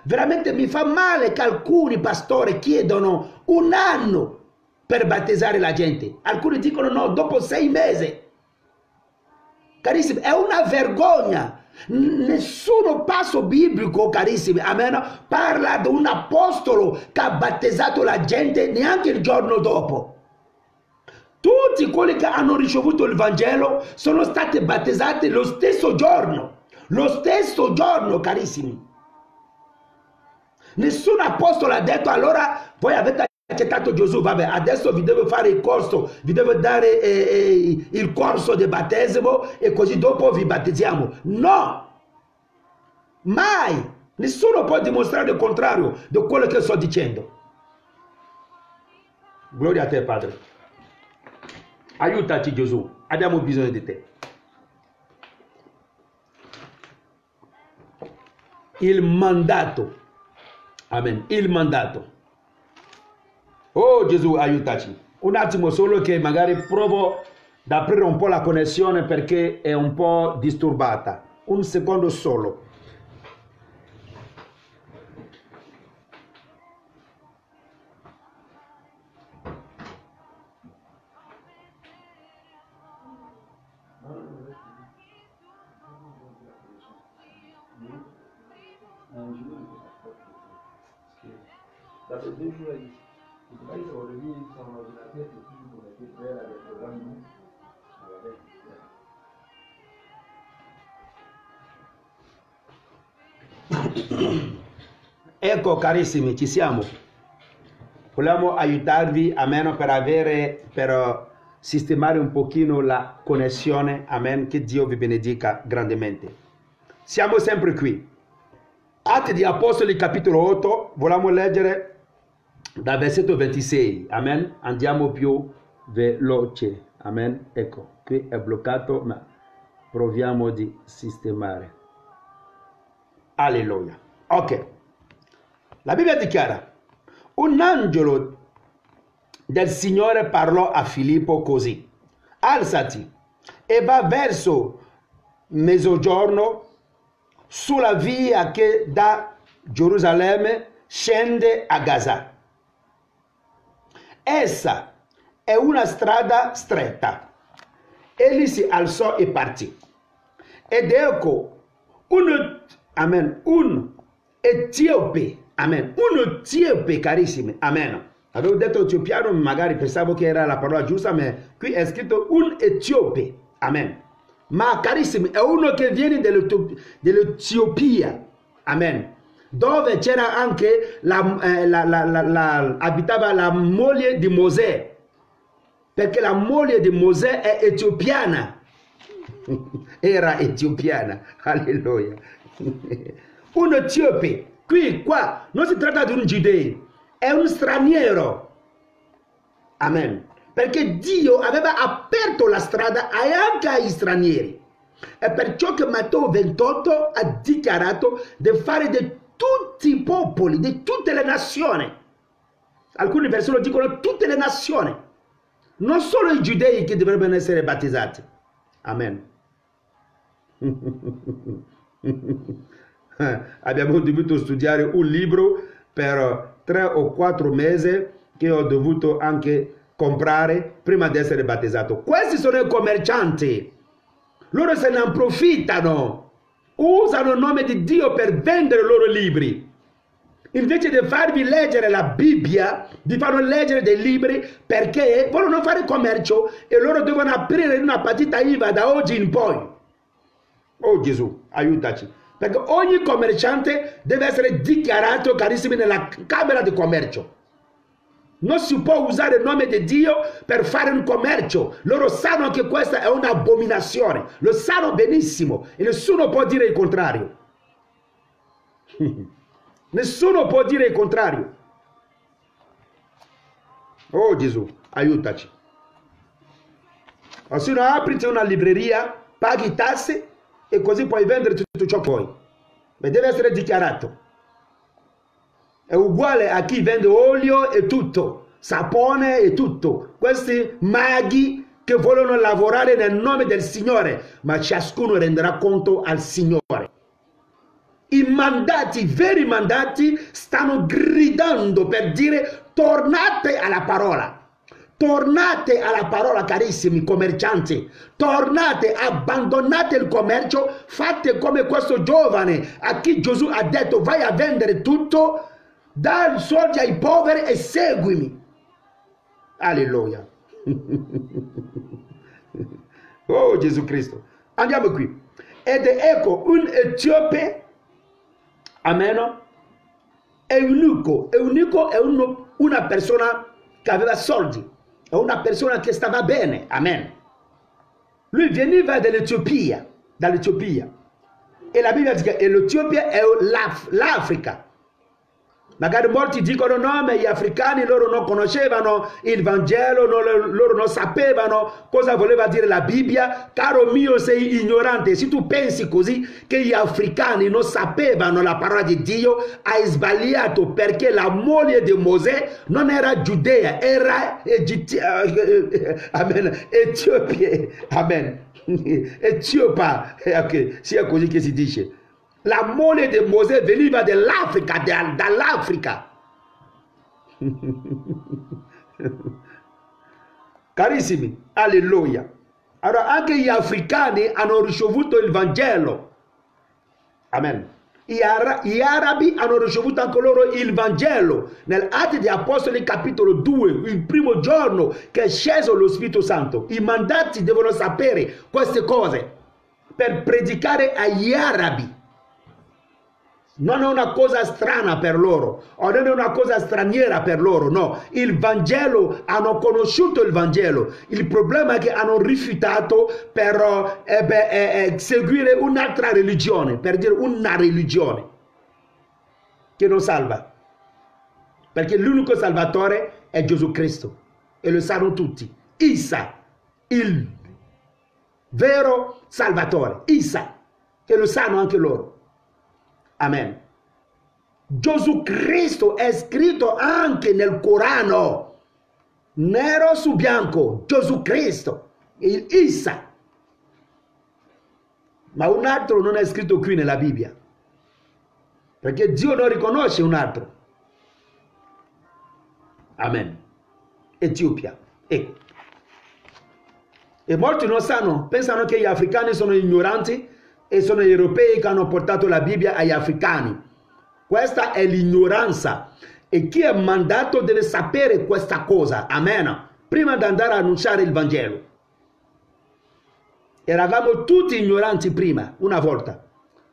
Veramente mi fa male che alcuni pastori chiedono 1 anno per battezzare la gente. Alcuni dicono no, dopo 6 mesi. Carissimi, è una vergogna. Nessuno passo biblico, carissimi, amen, parla di un apostolo che ha battezzato la gente neanche il giorno dopo. Tutti quelli che hanno ricevuto il Vangelo sono stati battezzati lo stesso giorno, carissimi. Nessun apostolo ha detto allora voi avete accettato Gesù, vabbè, adesso vi devo fare il corso, vi devo dare il corso di battesimo e così dopo vi battezziamo. No, mai. Nessuno può dimostrare il contrario di quello che sto dicendo. Gloria a te, Padre. Aiutaci, Gesù, abbiamo bisogno di te. Il mandato. Amen. Il mandato. Oh Gesù, aiutaci. Un attimo solo che magari provo ad aprire un po' la connessione perché è un po' disturbata. Un secondo solo. Ecco carissimi, ci siamo. Vogliamo aiutarvi, amen, per sistemare un pochino la connessione, amen, che Dio vi benedica grandemente. Siamo sempre qui. Atti di Apostoli capitolo 8, vogliamo leggere dal versetto 26, amen, andiamo più veloce, amen, ecco, qui è bloccato, ma proviamo di sistemare. Alleluia. Ok. La Bibbia dichiara, un angelo del Signore parlò a Filippo così, alzati e va verso mezzogiorno sulla via che da Gerusalemme scende a Gaza. Essa è una strada stretta. Egli si alzò e partì. Ed ecco un etiope, amen, un etiope, carissimi, amen. Avevo detto etiopiano, magari pensavo che era la parola giusta, ma qui è scritto un etiope, amen. Ma carissimi, è uno che viene dell'Etiopia, amen, dove c'era anche abitava la moglie di Mosè, perché la moglie di Mosè è etiopiana. Era etiopiana, alleluia. Un etiope, qua, non si tratta di un giudeo, è un straniero, amen, perché Dio aveva aperto la strada anche agli stranieri. È perciò che Matteo 28 ha dichiarato di fare di tutti i popoli, di tutte le nazioni. Alcune versioni dicono tutte le nazioni, non solo i giudei che dovrebbero essere battezzati. Amen. Abbiamo dovuto studiare un libro per 3 o 4 mesi che ho dovuto anche comprare prima di essere battezzato. Questi sono i commercianti. Loro se ne approfittano, usano il nome di Dio per vendere i loro libri. Invece di farvi leggere la Bibbia, vi fanno leggere dei libri perché vogliono fare commercio e loro devono aprire una partita IVA da oggi in poi. Oh Gesù, aiutaci. Perché ogni commerciante deve essere dichiarato, carissimi, nella Camera di Commercio. Non si può usare il nome di Dio per fare un commercio. Loro sanno che questa è un'abominazione. Lo sanno benissimo e nessuno può dire il contrario. Nessuno può dire il contrario. Oh Gesù, aiutaci. O se no apriti una libreria, paghi tasse e così puoi vendere tutto ciò che vuoi. ma deve essere dichiarato. È uguale a chi vende olio e tutto, sapone e tutto. Questi maghi che vogliono lavorare nel nome del Signore, ma ciascuno renderà conto al Signore. I mandati, i veri mandati, stanno gridando per dire tornate alla parola. Tornate alla parola, carissimi commercianti. Tornate, abbandonate il commercio, fate come questo giovane a chi Gesù ha detto vai a vendere tutto, dai soldi ai poveri e seguimi. Alleluia. Oh Gesù Cristo. Andiamo qui. Ed ecco un etiope, amen, eunuco. Eunuco è una persona che aveva soldi, è una persona che stava bene, amen. Lui veniva dall'Etiopia, e la Bibbia dice che l'Etiopia è l'Africa. Magari molti dicono no, ma gli africani loro non conoscevano il Vangelo, loro non sapevano cosa voleva dire la Bibbia. Caro mio, sei ignorante. Se tu pensi così, che gli africani non sapevano la parola di Dio, hai sbagliato, perché la moglie di Mosè non era giudea, era amen, Etiopia, amen, Etiopa, okay, sia così che si dice. La moglie di Mosè veniva dall'Africa, dall'Africa. Carissimi, alleluia. Allora anche gli africani hanno ricevuto il Vangelo. Amen. Gli arabi hanno ricevuto anche loro il Vangelo. Nell'Atti degli Apostoli capitolo 2, il primo giorno che è sceso lo Spirito Santo. I mandati devono sapere queste cose per predicare agli arabi. Non è una cosa strana per loro, o non è una cosa straniera per loro, no. Il Vangelo, hanno conosciuto il Vangelo. Il problema è che hanno rifiutato per seguire un'altra religione, per dire una religione che non salva. Perché l'unico salvatore è Gesù Cristo, e lo sanno tutti. Isa, il vero salvatore, Isa, che lo sanno anche loro. Amen. Gesù Cristo è scritto anche nel Corano, nero su bianco, Gesù Cristo, il Isa. Ma un altro non è scritto qui nella Bibbia, perché Dio non riconosce un altro. Amen. Etiopia. Ecco. E molti non sanno, pensano che gli africani sono ignoranti, e sono gli europei che hanno portato la Bibbia agli africani. Questa è l'ignoranza, e chi è mandato deve sapere questa cosa, amen, prima di andare a annunciare il Vangelo. Eravamo tutti ignoranti prima, una volta,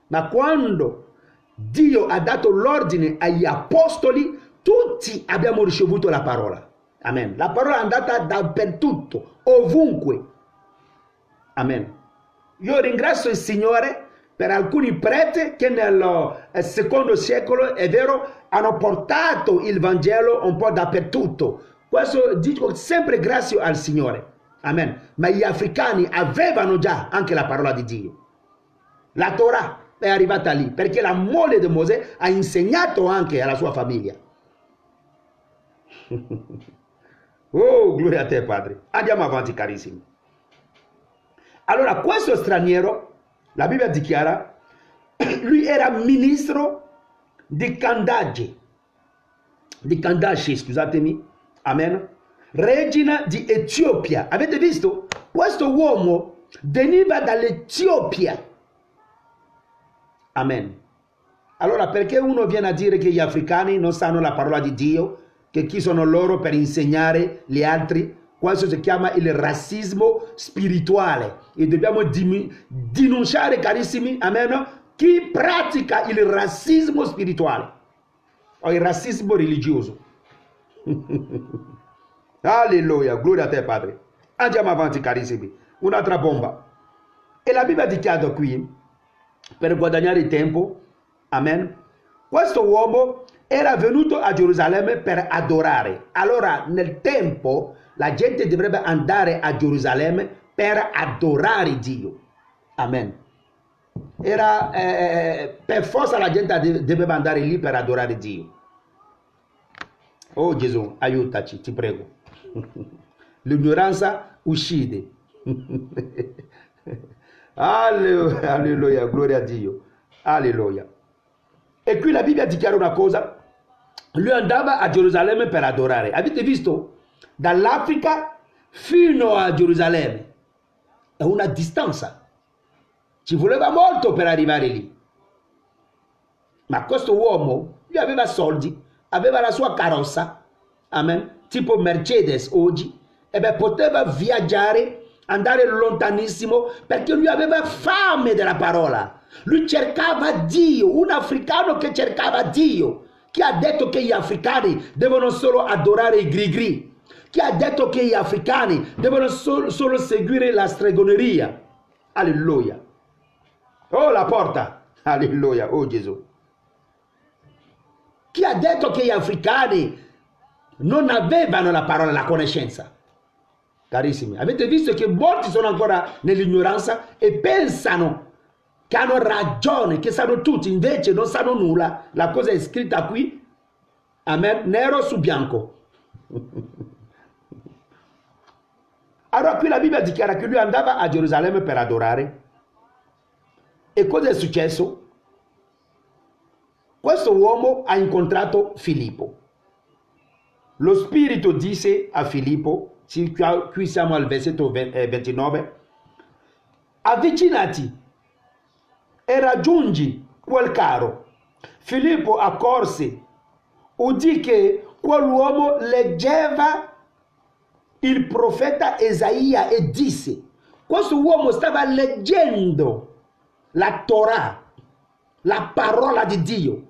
ma quando Dio ha dato l'ordine agli apostoli, tutti abbiamo ricevuto la parola, amen. La parola è andata dappertutto, ovunque, amen. Io ringrazio il Signore per alcuni preti che nel secondo secolo, è vero, hanno portato il Vangelo un po' dappertutto. Questo dico sempre grazie al Signore. Amen. Ma gli africani avevano già anche la parola di Dio. La Torah è arrivata lì, perché la moglie di Mosè ha insegnato anche alla sua famiglia. Oh, gloria a te, Padre. Andiamo avanti, carissimi. Allora, questo straniero, la Bibbia dichiara, lui era ministro di Candace, scusatemi, amen, regina di Etiopia. Avete visto? Questo uomo veniva dall'Etiopia. Amen. Allora, perché uno viene a dire che gli africani non sanno la parola di Dio, che chi sono loro per insegnare gli altri? Questo si chiama il razzismo spirituale, e dobbiamo denunciare, carissimi, amen, chi pratica il razzismo spirituale o il razzismo religioso. Alleluia, gloria a te, Padre. Andiamo avanti, carissimi. Un'altra bomba. E la Bibbia dichiara qui, per guadagnare tempo, amen, questo uomo era venuto a Gerusalemme per adorare. Allora, nel tempo, la gente dovrebbe andare a Gerusalemme per adorare Dio. Amen. Era, per forza la gente doveva andare lì per adorare Dio. Oh Gesù, aiutaci, ti prego. L'ignoranza uccide. Alleluia, gloria a Dio. Alleluia. E qui la Bibbia dichiara una cosa. Lui andava a Gerusalemme per adorare. Avete visto? Dall'Africa fino a Gerusalemme. È una distanza. Ci voleva molto per arrivare lì. Ma questo uomo, lui aveva soldi, aveva la sua carrozza, amen, tipo Mercedes oggi, e beh, poteva viaggiare, andare lontanissimo, perché lui aveva fame della parola. Lui cercava Dio, un africano che cercava Dio. Chi ha detto che gli africani devono solo adorare i grigri? Chi ha detto che gli africani devono solo seguire la stregoneria? Alleluia. Oh, la porta. Alleluia. Oh, Gesù. Chi ha detto che gli africani non avevano la parola, la conoscenza? Carissimi, avete visto che molti sono ancora nell'ignoranza e pensano che hanno ragione, che sanno tutti, invece non sanno nulla. La cosa è scritta qui, amen, nero su bianco. Allora qui la Bibbia dichiara che lui andava a Gerusalemme per adorare. E cosa è successo? Questo uomo ha incontrato Filippo. Lo Spirito disse a Filippo, qui siamo al versetto 29, avvicinati e raggiungi quel carro. Filippo accorse, udì che quell'uomo leggeva il profeta Isaia e disse, questo uomo stava leggendo la Torah, la parola di Dio.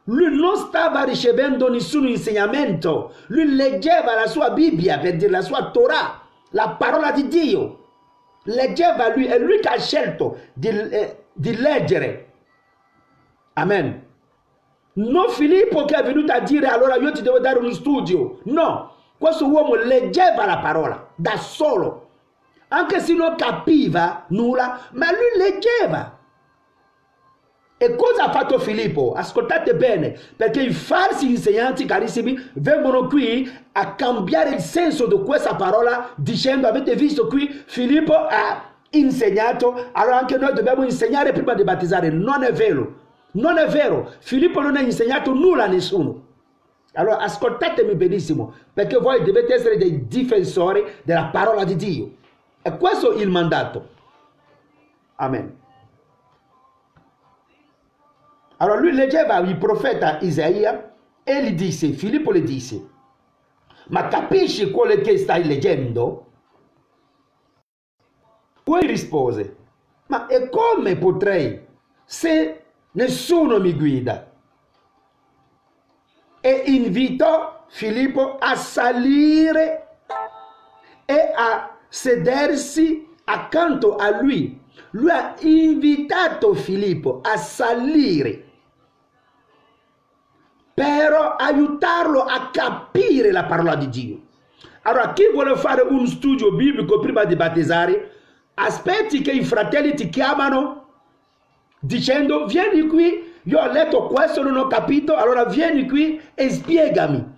Lui non stava ricevendo nessun insegnamento, lui leggeva la sua Bibbia, per dire la sua Torah, la parola di Dio. Leggeva lui, è lui che ha scelto di leggere. Amen. Non Filippo che è venuto a dire allora io ti devo dare uno studio. No, questo uomo leggeva la parola da solo. Anche se non capiva nulla, ma lui leggeva. E cosa ha fatto Filippo? Ascoltate bene, perché i falsi insegnanti, carissimi, vengono qui a cambiare il senso di questa parola dicendo, avete visto qui, Filippo ha insegnato, allora anche noi dobbiamo insegnare prima di battezzare. Non è vero, non è vero. Filippo non ha insegnato nulla a nessuno. Allora ascoltatemi benissimo, perché voi dovete essere dei difensori della parola di Dio. E questo è il mandato. Amen. Allora lui leggeva il profeta Isaia e gli disse, Filippo gli disse, ma capisci quello che stai leggendo? Poi rispose, ma e come potrei se nessuno mi guida? E invitò Filippo a salire e a sedersi accanto a lui. Lui ha invitato Filippo a salire per aiutarlo a capire la parola di Dio. Allora, chi vuole fare un studio biblico prima di battezzare, aspetti che i fratelli ti chiamano dicendo, vieni qui, io ho letto questo, non ho capito, allora vieni qui e spiegami.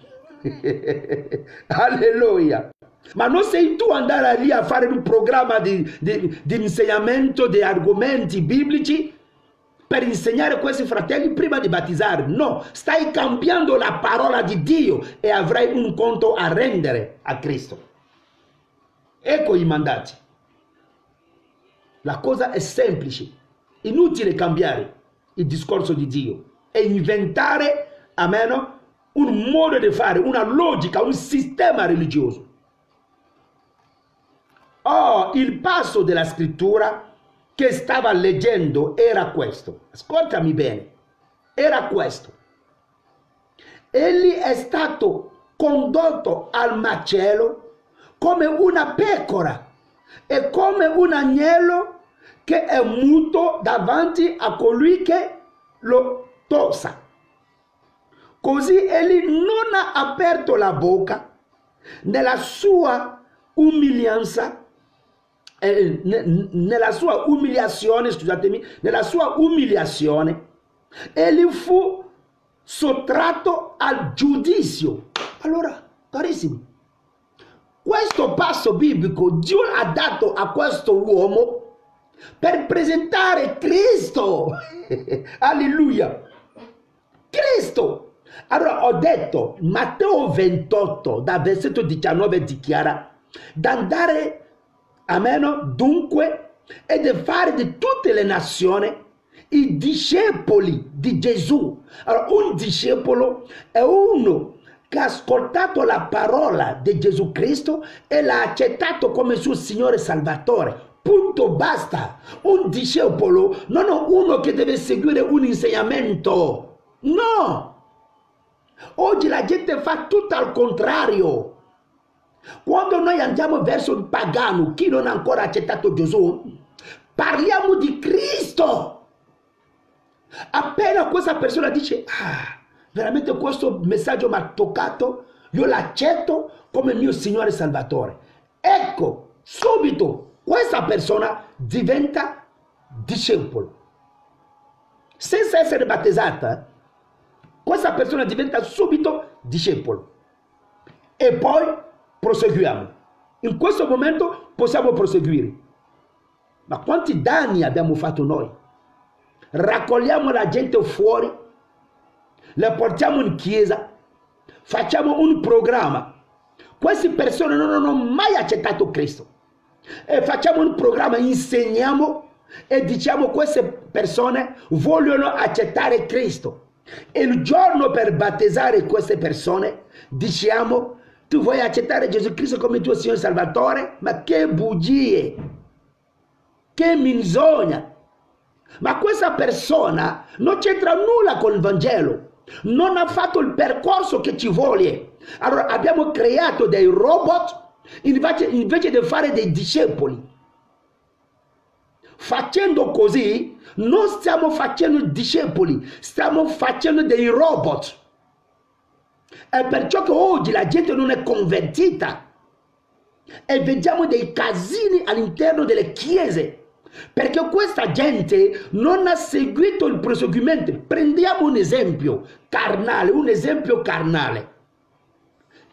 Alleluia. Ma non sei tu andare lì a fare un programma di insegnamento di argomenti biblici per insegnare a questi fratelli prima di battezzare. No, stai cambiando la parola di Dio e avrai un conto a rendere a Cristo. Ecco i mandati. La cosa è semplice, inutile cambiare il discorso di Dio e inventare, amen, un modo di fare, una logica, un sistema religioso. Oh, il passo della scrittura che stava leggendo era questo. Ascoltami bene. Era questo. Egli è stato condotto al macello come una pecora e come un agnello che è muto davanti a colui che lo tossa. Così egli non ha aperto la bocca nella sua umilianza nella sua umiliazione, scusatemi, nella sua umiliazione, egli fu sottratto al giudizio. Allora, carissimi, questo passo biblico Dio ha dato a questo uomo per presentare Cristo. Alleluia. Cristo. Allora ho detto, Matteo 28, dal versetto 19 dichiara, d'andare, amen, dunque, e di fare di tutte le nazioni i discepoli di Gesù. Allora, un discepolo è uno che ha ascoltato la parola di Gesù Cristo e l'ha accettato come suo Signore Salvatore. Punto, basta. Un discepolo non è uno che deve seguire un insegnamento. No. Oggi la gente fa tutto al contrario. Quando noi andiamo verso il pagano, chi non ha ancora accettato Gesù, parliamo di Cristo. Appena questa persona dice, veramente questo messaggio mi ha toccato, io l'accetto come mio Signore Salvatore. Ecco, subito questa persona diventa discepolo. Senza essere battezzata, questa persona diventa subito discepolo. E poi proseguiamo. In questo momento possiamo proseguire. Ma quanti danni abbiamo fatto noi? Raccogliamo la gente fuori, la portiamo in chiesa, facciamo un programma. Queste persone non hanno mai accettato Cristo. E facciamo un programma, insegniamo e diciamo queste persone vogliono accettare Cristo. E il giorno per battezzare queste persone diciamo, tu vuoi accettare Gesù Cristo come tuo Signore Salvatore? Ma che bugie, che menzogna. Ma questa persona non c'entra nulla con il Vangelo, non ha fatto il percorso che ci vuole. Allora abbiamo creato dei robot invece di fare dei discepoli. Facendo così non stiamo facendo discepoli, stiamo facendo dei robot. È perciò che oggi la gente non è convertita e vediamo dei casini all'interno delle chiese, perché questa gente non ha seguito il proseguimento. Prendiamo un esempio carnale,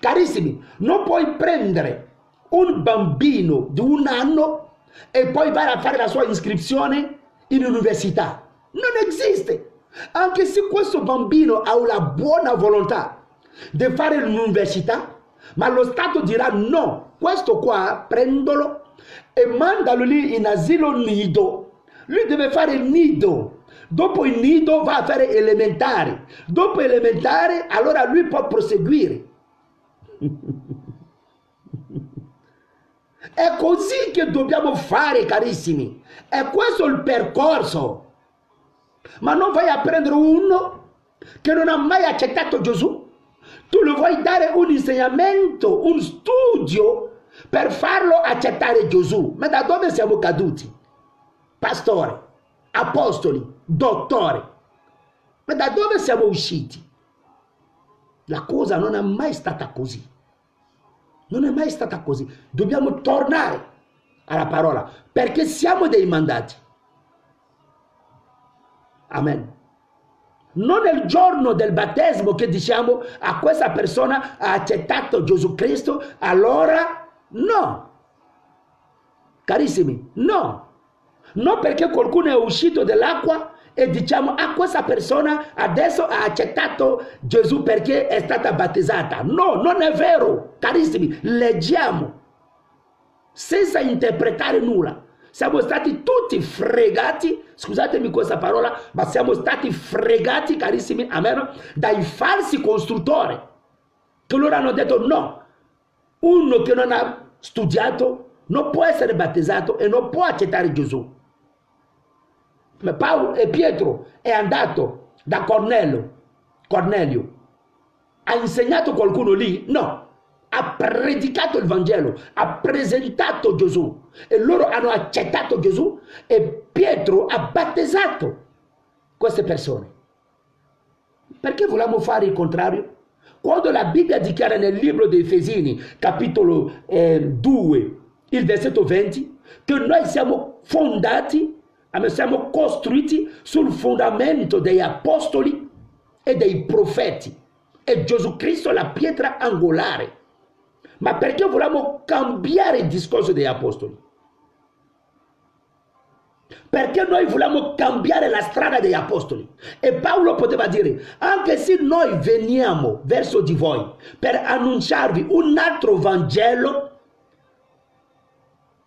Carissimi, non puoi prendere un bambino di 1 anno e poi vai a fare la sua iscrizione in università. Non esiste. Anche se questo bambino ha una buona volontà di fare l'università, ma lo Stato dirà no, questo qua prendolo e mandalo lì in asilo nido. Lui deve fare il nido. Dopo il nido va a fare elementare. Dopo elementare allora lui può proseguire. È così che dobbiamo fare, carissimi. È questo il percorso. Ma non vai a prendere uno che non ha mai accettato Gesù. Tu gli vuoi dare un insegnamento, un studio per farlo accettare Gesù. Ma da dove siamo caduti? Pastore, apostoli, dottore. Ma da dove siamo usciti? La cosa non è mai stata così. Non è mai stata così. Dobbiamo tornare alla parola, perché siamo dei mandati. Amen. Non è il giorno del battesimo che diciamo a questa persona ha accettato Gesù Cristo, allora no. Carissimi, no. Non perché qualcuno è uscito dall'acqua e diciamo a questa persona adesso ha accettato Gesù perché è stata battezzata. No, non è vero, carissimi. Leggiamo senza interpretare nulla. Siamo stati tutti fregati, scusatemi questa parola, ma siamo stati fregati, carissimi, amen, dai falsi costruttori, che loro hanno detto no, uno che non ha studiato non può essere battezzato e non può accettare Gesù. Ma Paolo e Pietro è andato da Cornelio, ha insegnato qualcuno lì? No. Ha predicato il Vangelo, ha presentato Gesù e loro hanno accettato Gesù e Pietro ha battezzato queste persone. Perché volevamo fare il contrario? Quando la Bibbia dichiara nel libro dei Efesini, capitolo 2, il versetto 20, che noi siamo fondati, siamo costruiti sul fondamento degli apostoli e dei profeti. E Gesù Cristo è la pietra angolare. Ma perché vogliamo cambiare il discorso degli apostoli? Perché noi vogliamo cambiare la strada degli apostoli. E Paolo poteva dire, anche se noi veniamo verso di voi per annunciarvi un altro Vangelo,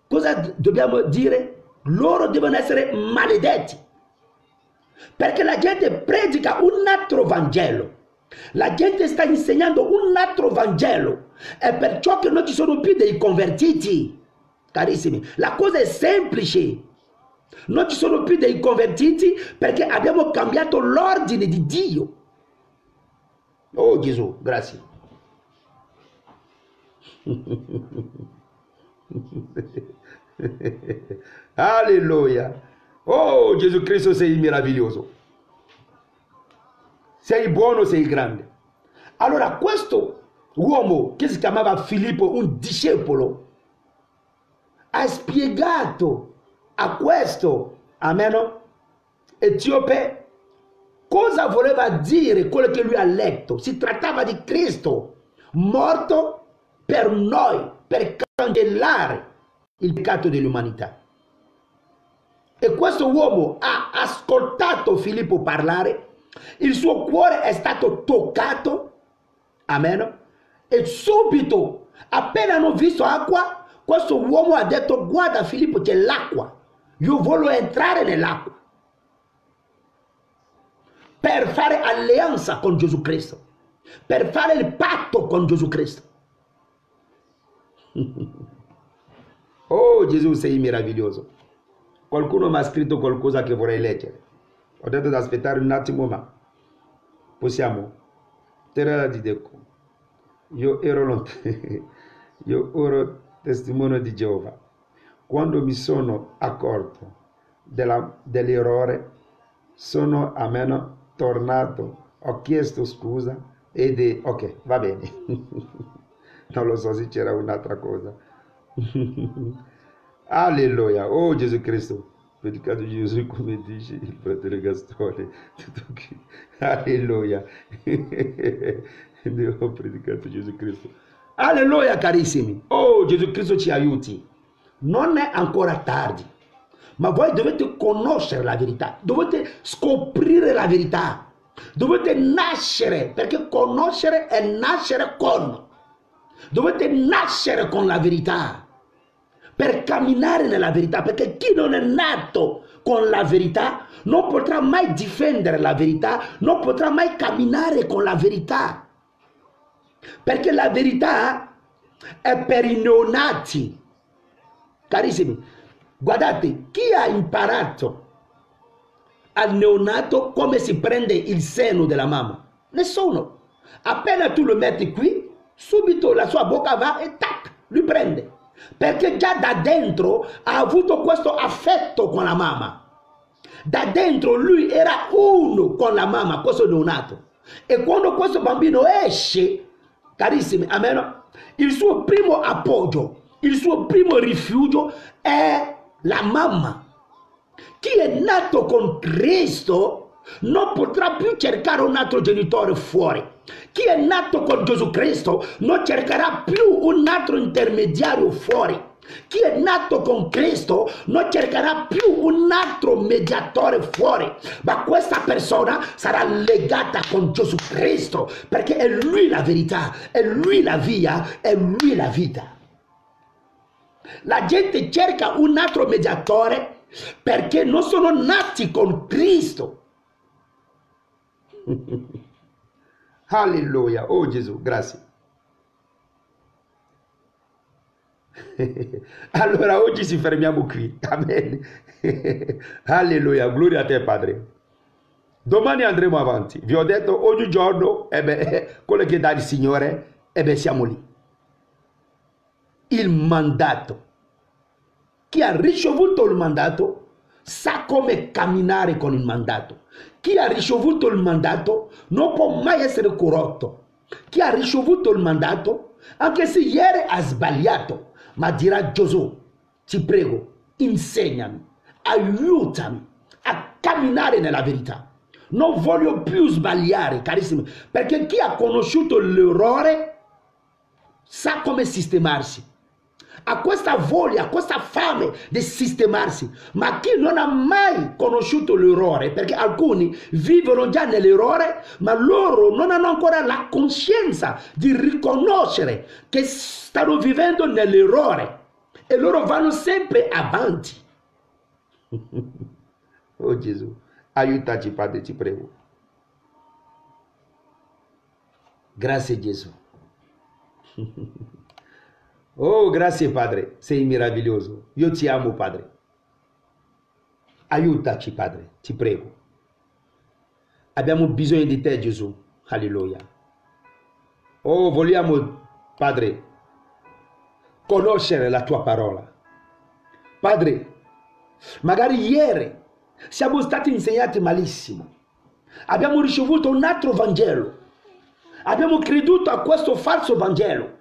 cosa dobbiamo dire? Loro devono essere maledetti. Perché la gente predica un altro Vangelo. La gente sta insegnando un altro Vangelo. E perciò che non ci sono più dei convertiti. Carissimi, la cosa è semplice. Non ci sono più dei convertiti perché abbiamo cambiato l'ordine di Dio. Oh Gesù, grazie. Alleluia. Oh Gesù Cristo, sei meraviglioso. Sei buono, sei grande. Allora questo uomo che si chiamava Filippo, un discepolo, ha spiegato a questo, amen, etiope, cosa voleva dire quello che lui ha letto. Si trattava di Cristo morto per noi, per cancellare il peccato dell'umanità. E questo uomo ha ascoltato Filippo parlare, il suo cuore è stato toccato, amen, e subito, appena hanno visto acqua, questo uomo ha detto, guarda Filippo, c'è l'acqua, io voglio entrare nell'acqua per fare alleanza con Gesù Cristo, per fare il patto con Gesù Cristo. Oh Gesù, sei meraviglioso. Qualcuno mi ha scritto qualcosa che vorrei leggere. Ho detto di aspettare un attimo, ma possiamo. Terra di Deco. Io ero testimone di Geova. Quando mi sono accorto dell'errore, sono almeno tornato, ho chiesto scusa ed ok, va bene. Non lo so se c'era un'altra cosa. Alleluia, oh Gesù Cristo, predicato Gesù come dice il fratello Gastone. Alleluia. Ho predicato Gesù Cristo. Alleluia carissimi, oh Gesù Cristo ci aiuti. Non è ancora tardi, ma voi dovete conoscere la verità, dovete scoprire la verità, dovete nascere, perché conoscere è nascere con. Dovete nascere con la verità per camminare nella verità, perché chi non è nato con la verità non potrà mai difendere la verità, non potrà mai camminare con la verità, perché la verità è per i neonati. Carissimi, guardate, chi ha imparato al neonato come si prende il seno della mamma? Nessuno. Appena tu lo metti qui, subito la sua bocca va e tac, lui prende. Perché già da dentro ha avuto questo affetto con la mamma. Da dentro lui era uno con la mamma, questo neonato. E quando questo bambino esce, carissimi, almeno il suo primo appoggio, il suo primo rifugio è la mamma. Chi è nato con Cristo non potrà più cercare un altro genitore fuori. Chi è nato con Gesù Cristo non cercherà più un altro intermediario fuori. Chi è nato con Cristo non cercherà più un altro mediatore fuori, ma questa persona sarà legata con Gesù Cristo, perché è Lui la verità, è Lui la via, è Lui la vita. La gente cerca un altro mediatore perché non sono nati con Cristo. Alleluia, oh Gesù, grazie. Allora oggi ci fermiamo qui, amen. Alleluia, gloria a te Padre. Domani andremo avanti. Vi ho detto ogni giorno, quello che dà il Signore, siamo lì. Il mandato. Chi ha ricevuto il mandato sa come camminare con il mandato. Chi ha ricevuto il mandato non può mai essere corrotto. Chi ha ricevuto il mandato, anche se ieri ha sbagliato, ma dirà: Gesù, ti prego, insegnami, aiutami a camminare nella verità. Non voglio più sbagliare, carissimi, perché chi ha conosciuto l'errore sa come sistemarsi. Ha questa voglia, questa fame di sistemarsi. Ma chi non ha mai conosciuto l'errore, perché alcuni vivono già nell'errore, ma loro non hanno ancora la coscienza di riconoscere che stanno vivendo nell'errore e loro vanno sempre avanti. Oh Gesù, aiutaci Padre, ti prego. Grazie Gesù. Oh, grazie Padre, sei meraviglioso. Io ti amo Padre. Aiutaci Padre, ti prego. Abbiamo bisogno di te Gesù. Alleluia. Oh, vogliamo Padre conoscere la tua parola. Padre, magari ieri siamo stati insegnati malissimo. Abbiamo ricevuto un altro Vangelo. Abbiamo creduto a questo falso Vangelo,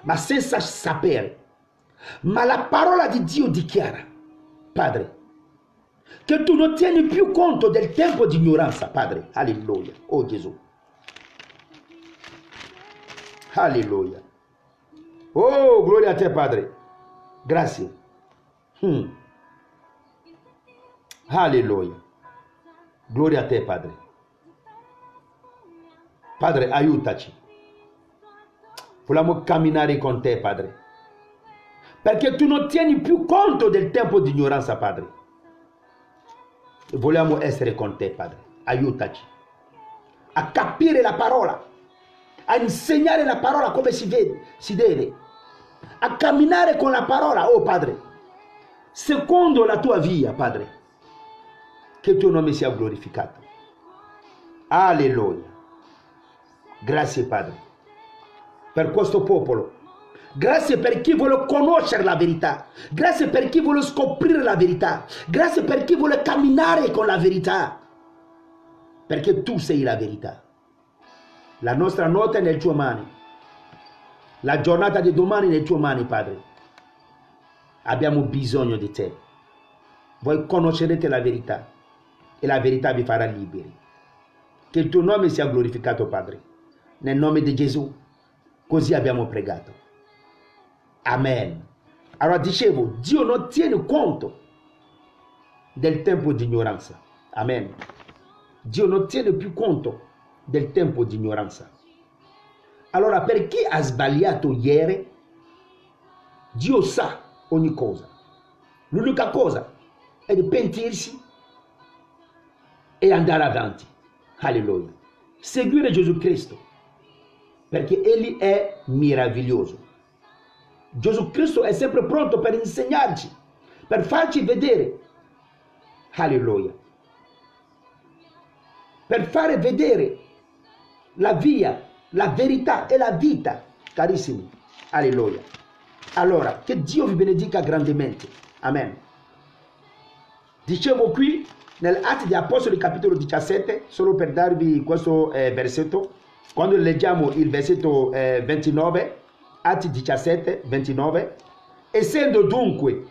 ma senza sapere. Ma la parola di Dio dichiara, Padre, che tu non tieni più conto del tempo di ignoranza, Padre. Alleluia. Oh Gesù. Alleluia. Oh, gloria a te, Padre. Grazie. Alleluia. Gloria a te, Padre. Padre, aiutaci. Vogliamo camminare con te, Padre. Perché tu non tieni più conto del tempo di ignoranza, Padre. Vogliamo essere con te, Padre. Aiutaci a capire la parola, a insegnare la parola come si deve, a camminare con la parola, oh Padre, secondo la tua via, Padre. Che il tuo nome sia glorificato. Alleluia. Grazie, Padre, per questo popolo. Grazie per chi vuole conoscere la verità. Grazie per chi vuole scoprire la verità. Grazie per chi vuole camminare con la verità. Perché tu sei la verità. La nostra notte è nelle tue mani. La giornata di domani è nelle tue mani, Padre. Abbiamo bisogno di te. Voi conoscerete la verità e la verità vi farà liberi. Che il tuo nome sia glorificato, Padre. Nel nome di Gesù. Così abbiamo pregato. Amen. Allora dicevo, Dio non tiene conto del tempo di ignoranza. Amen. Dio non tiene più conto del tempo di ignoranza. Allora, per chi ha sbagliato ieri, Dio sa ogni cosa. L'unica cosa è di pentirsi e andare avanti. Alleluia. Seguire Gesù Cristo, perché Egli è meraviglioso. Gesù Cristo è sempre pronto per insegnarci, per farci vedere. Alleluia. Per fare vedere la via, la verità e la vita, carissimi. Alleluia. Allora, che Dio vi benedica grandemente. Amen. Dicevo qui, nell'Atti degli Apostoli capitolo 17, solo per darvi questo versetto, quando leggiamo il versetto 29, Atti 17, 29, essendo dunque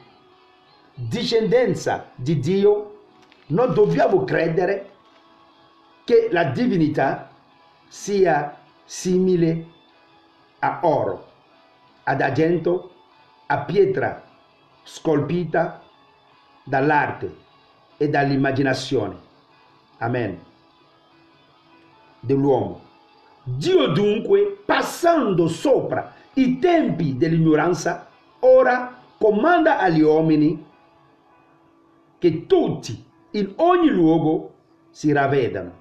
discendenza di Dio, non dobbiamo credere che la divinità sia simile a oro, ad argento, a pietra scolpita dall'arte e dall'immaginazione. Amen. Dell'uomo. Dio dunque, passando sopra i tempi dell'ignoranza, ora comanda agli uomini che tutti, in ogni luogo, si ravvedano.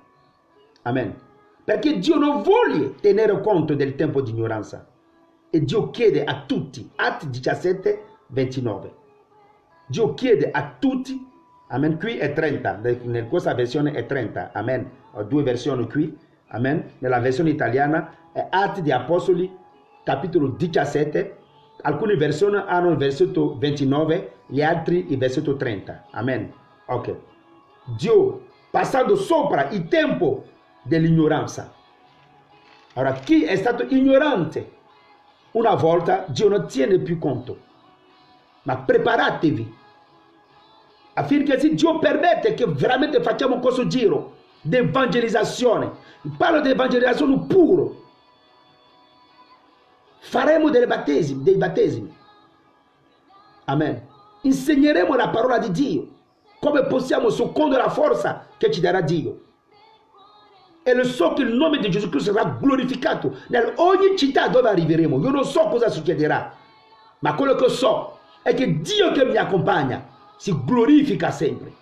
Amen. Perché Dio non vuole tenere conto del tempo di ignoranza. E Dio chiede a tutti, Atti 17, 29. Dio chiede a tutti, amen, qui è 30, in questa versione è 30, amen. Ho due versioni qui, amen. Nella versione italiana è Atti degli Apostoli, capitolo 17. Alcune versioni hanno il versetto 29, gli altri il versetto 30, amen. Ok. Dio, passando sopra il tempo dell'ignoranza. Allora, chi è stato ignorante una volta, Dio non tiene più conto. Ma preparatevi affinché se Dio permette che veramente facciamo questo giro di evangelizzazione, parlo di evangelizzazione puro, faremo dei battesimi, amen, insegneremo la parola di Dio, come possiamo secondo la forza che ci darà Dio. E lo so che il nome di Gesù Cristo sarà glorificato in ogni città dove arriveremo. Io non so cosa succederà, ma quello che so è che Dio che mi accompagna si glorifica sempre.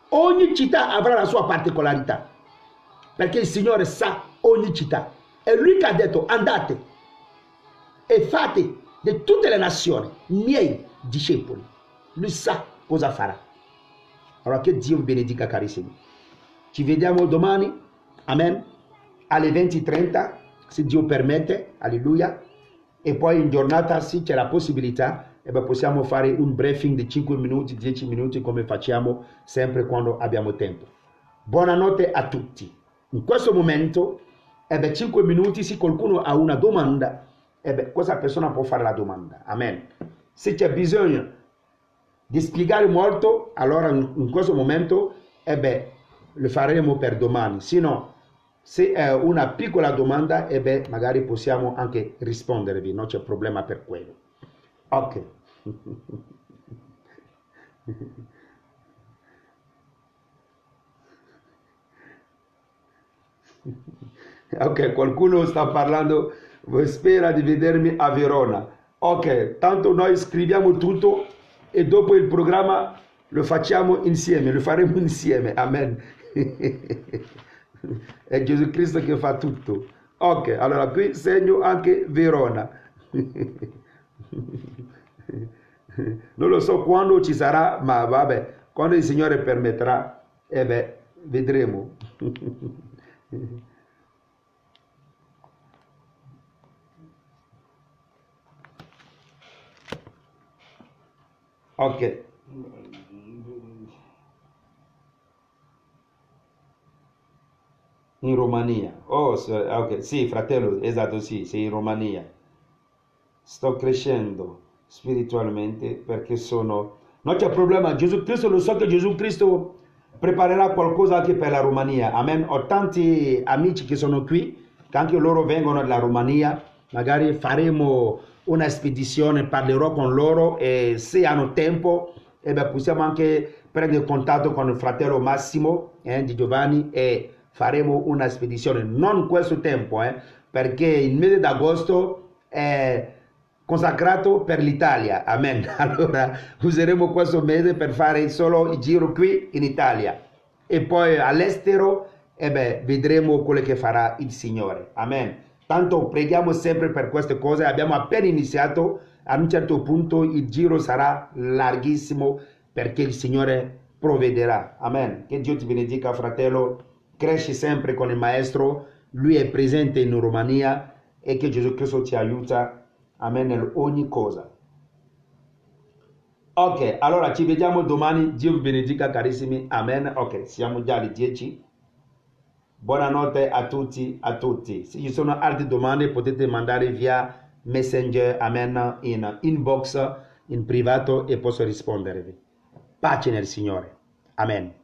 Ogni città avrà la sua particolarità, perché il Signore sa ogni città. È Lui che ha detto andate e fate di tutte le nazioni miei discepoli. Lui sa cosa farà. Allora che Dio vi benedica, carissimi. Ci vediamo domani, amen, alle 20:30, se Dio permette, alleluia. E poi in giornata, se c'è la possibilità, possiamo fare un briefing di 5 minuti, 10 minuti, come facciamo sempre quando abbiamo tempo. Buonanotte a tutti. In questo momento, 5 minuti, se qualcuno ha una domanda, questa persona può fare la domanda, amen. Se c'è bisogno di spiegare molto, allora in questo momento, lo faremo per domani. Se no, se è una piccola domanda, magari possiamo anche rispondervi, non c'è problema per quello. Ok. Ok, qualcuno sta parlando, spera di vedermi a Verona. Ok, tanto noi scriviamo tutto e dopo il programma lo facciamo insieme, lo faremo insieme, amen. È Gesù Cristo che fa tutto. Ok, allora qui segno anche Verona. Non lo so quando ci sarà, ma vabbè, quando il Signore permetterà, vedremo. Ok. In Romania. Oh, ok, sì, fratello, esatto, sì, sei in Romania. Sto crescendo spiritualmente perché sono... Non c'è problema, Gesù Cristo, lo so che Gesù Cristo preparerà qualcosa anche per la Romania. Amen. Ho tanti amici che sono qui, che anche loro vengono dalla Romania. Magari faremo una spedizione, parlerò con loro e se hanno tempo, possiamo anche prendere contatto con il fratello Massimo di Giovanni e faremo una spedizione, non questo tempo, perché il mese d'agosto è consacrato per l'Italia, amen. Allora useremo questo mese per fare solo il giro qui in Italia e poi all'estero, vedremo quello che farà il Signore, amen. Tanto preghiamo sempre per queste cose, abbiamo appena iniziato, a un certo punto il giro sarà larghissimo perché il Signore provvederà, amen. Che Dio ti benedica, fratello. Cresci sempre con il Maestro, Lui è presente in Romania e che Gesù Cristo ti aiuta, amen, in ogni cosa. Ok, allora ci vediamo domani, Dio vi benedica, carissimi, amen. Ok, siamo già alle 10. Buonanotte a tutti, a tutti. Se ci sono altre domande potete mandare via Messenger, amen, in inbox, in privato e posso rispondervi. Pace nel Signore, amen.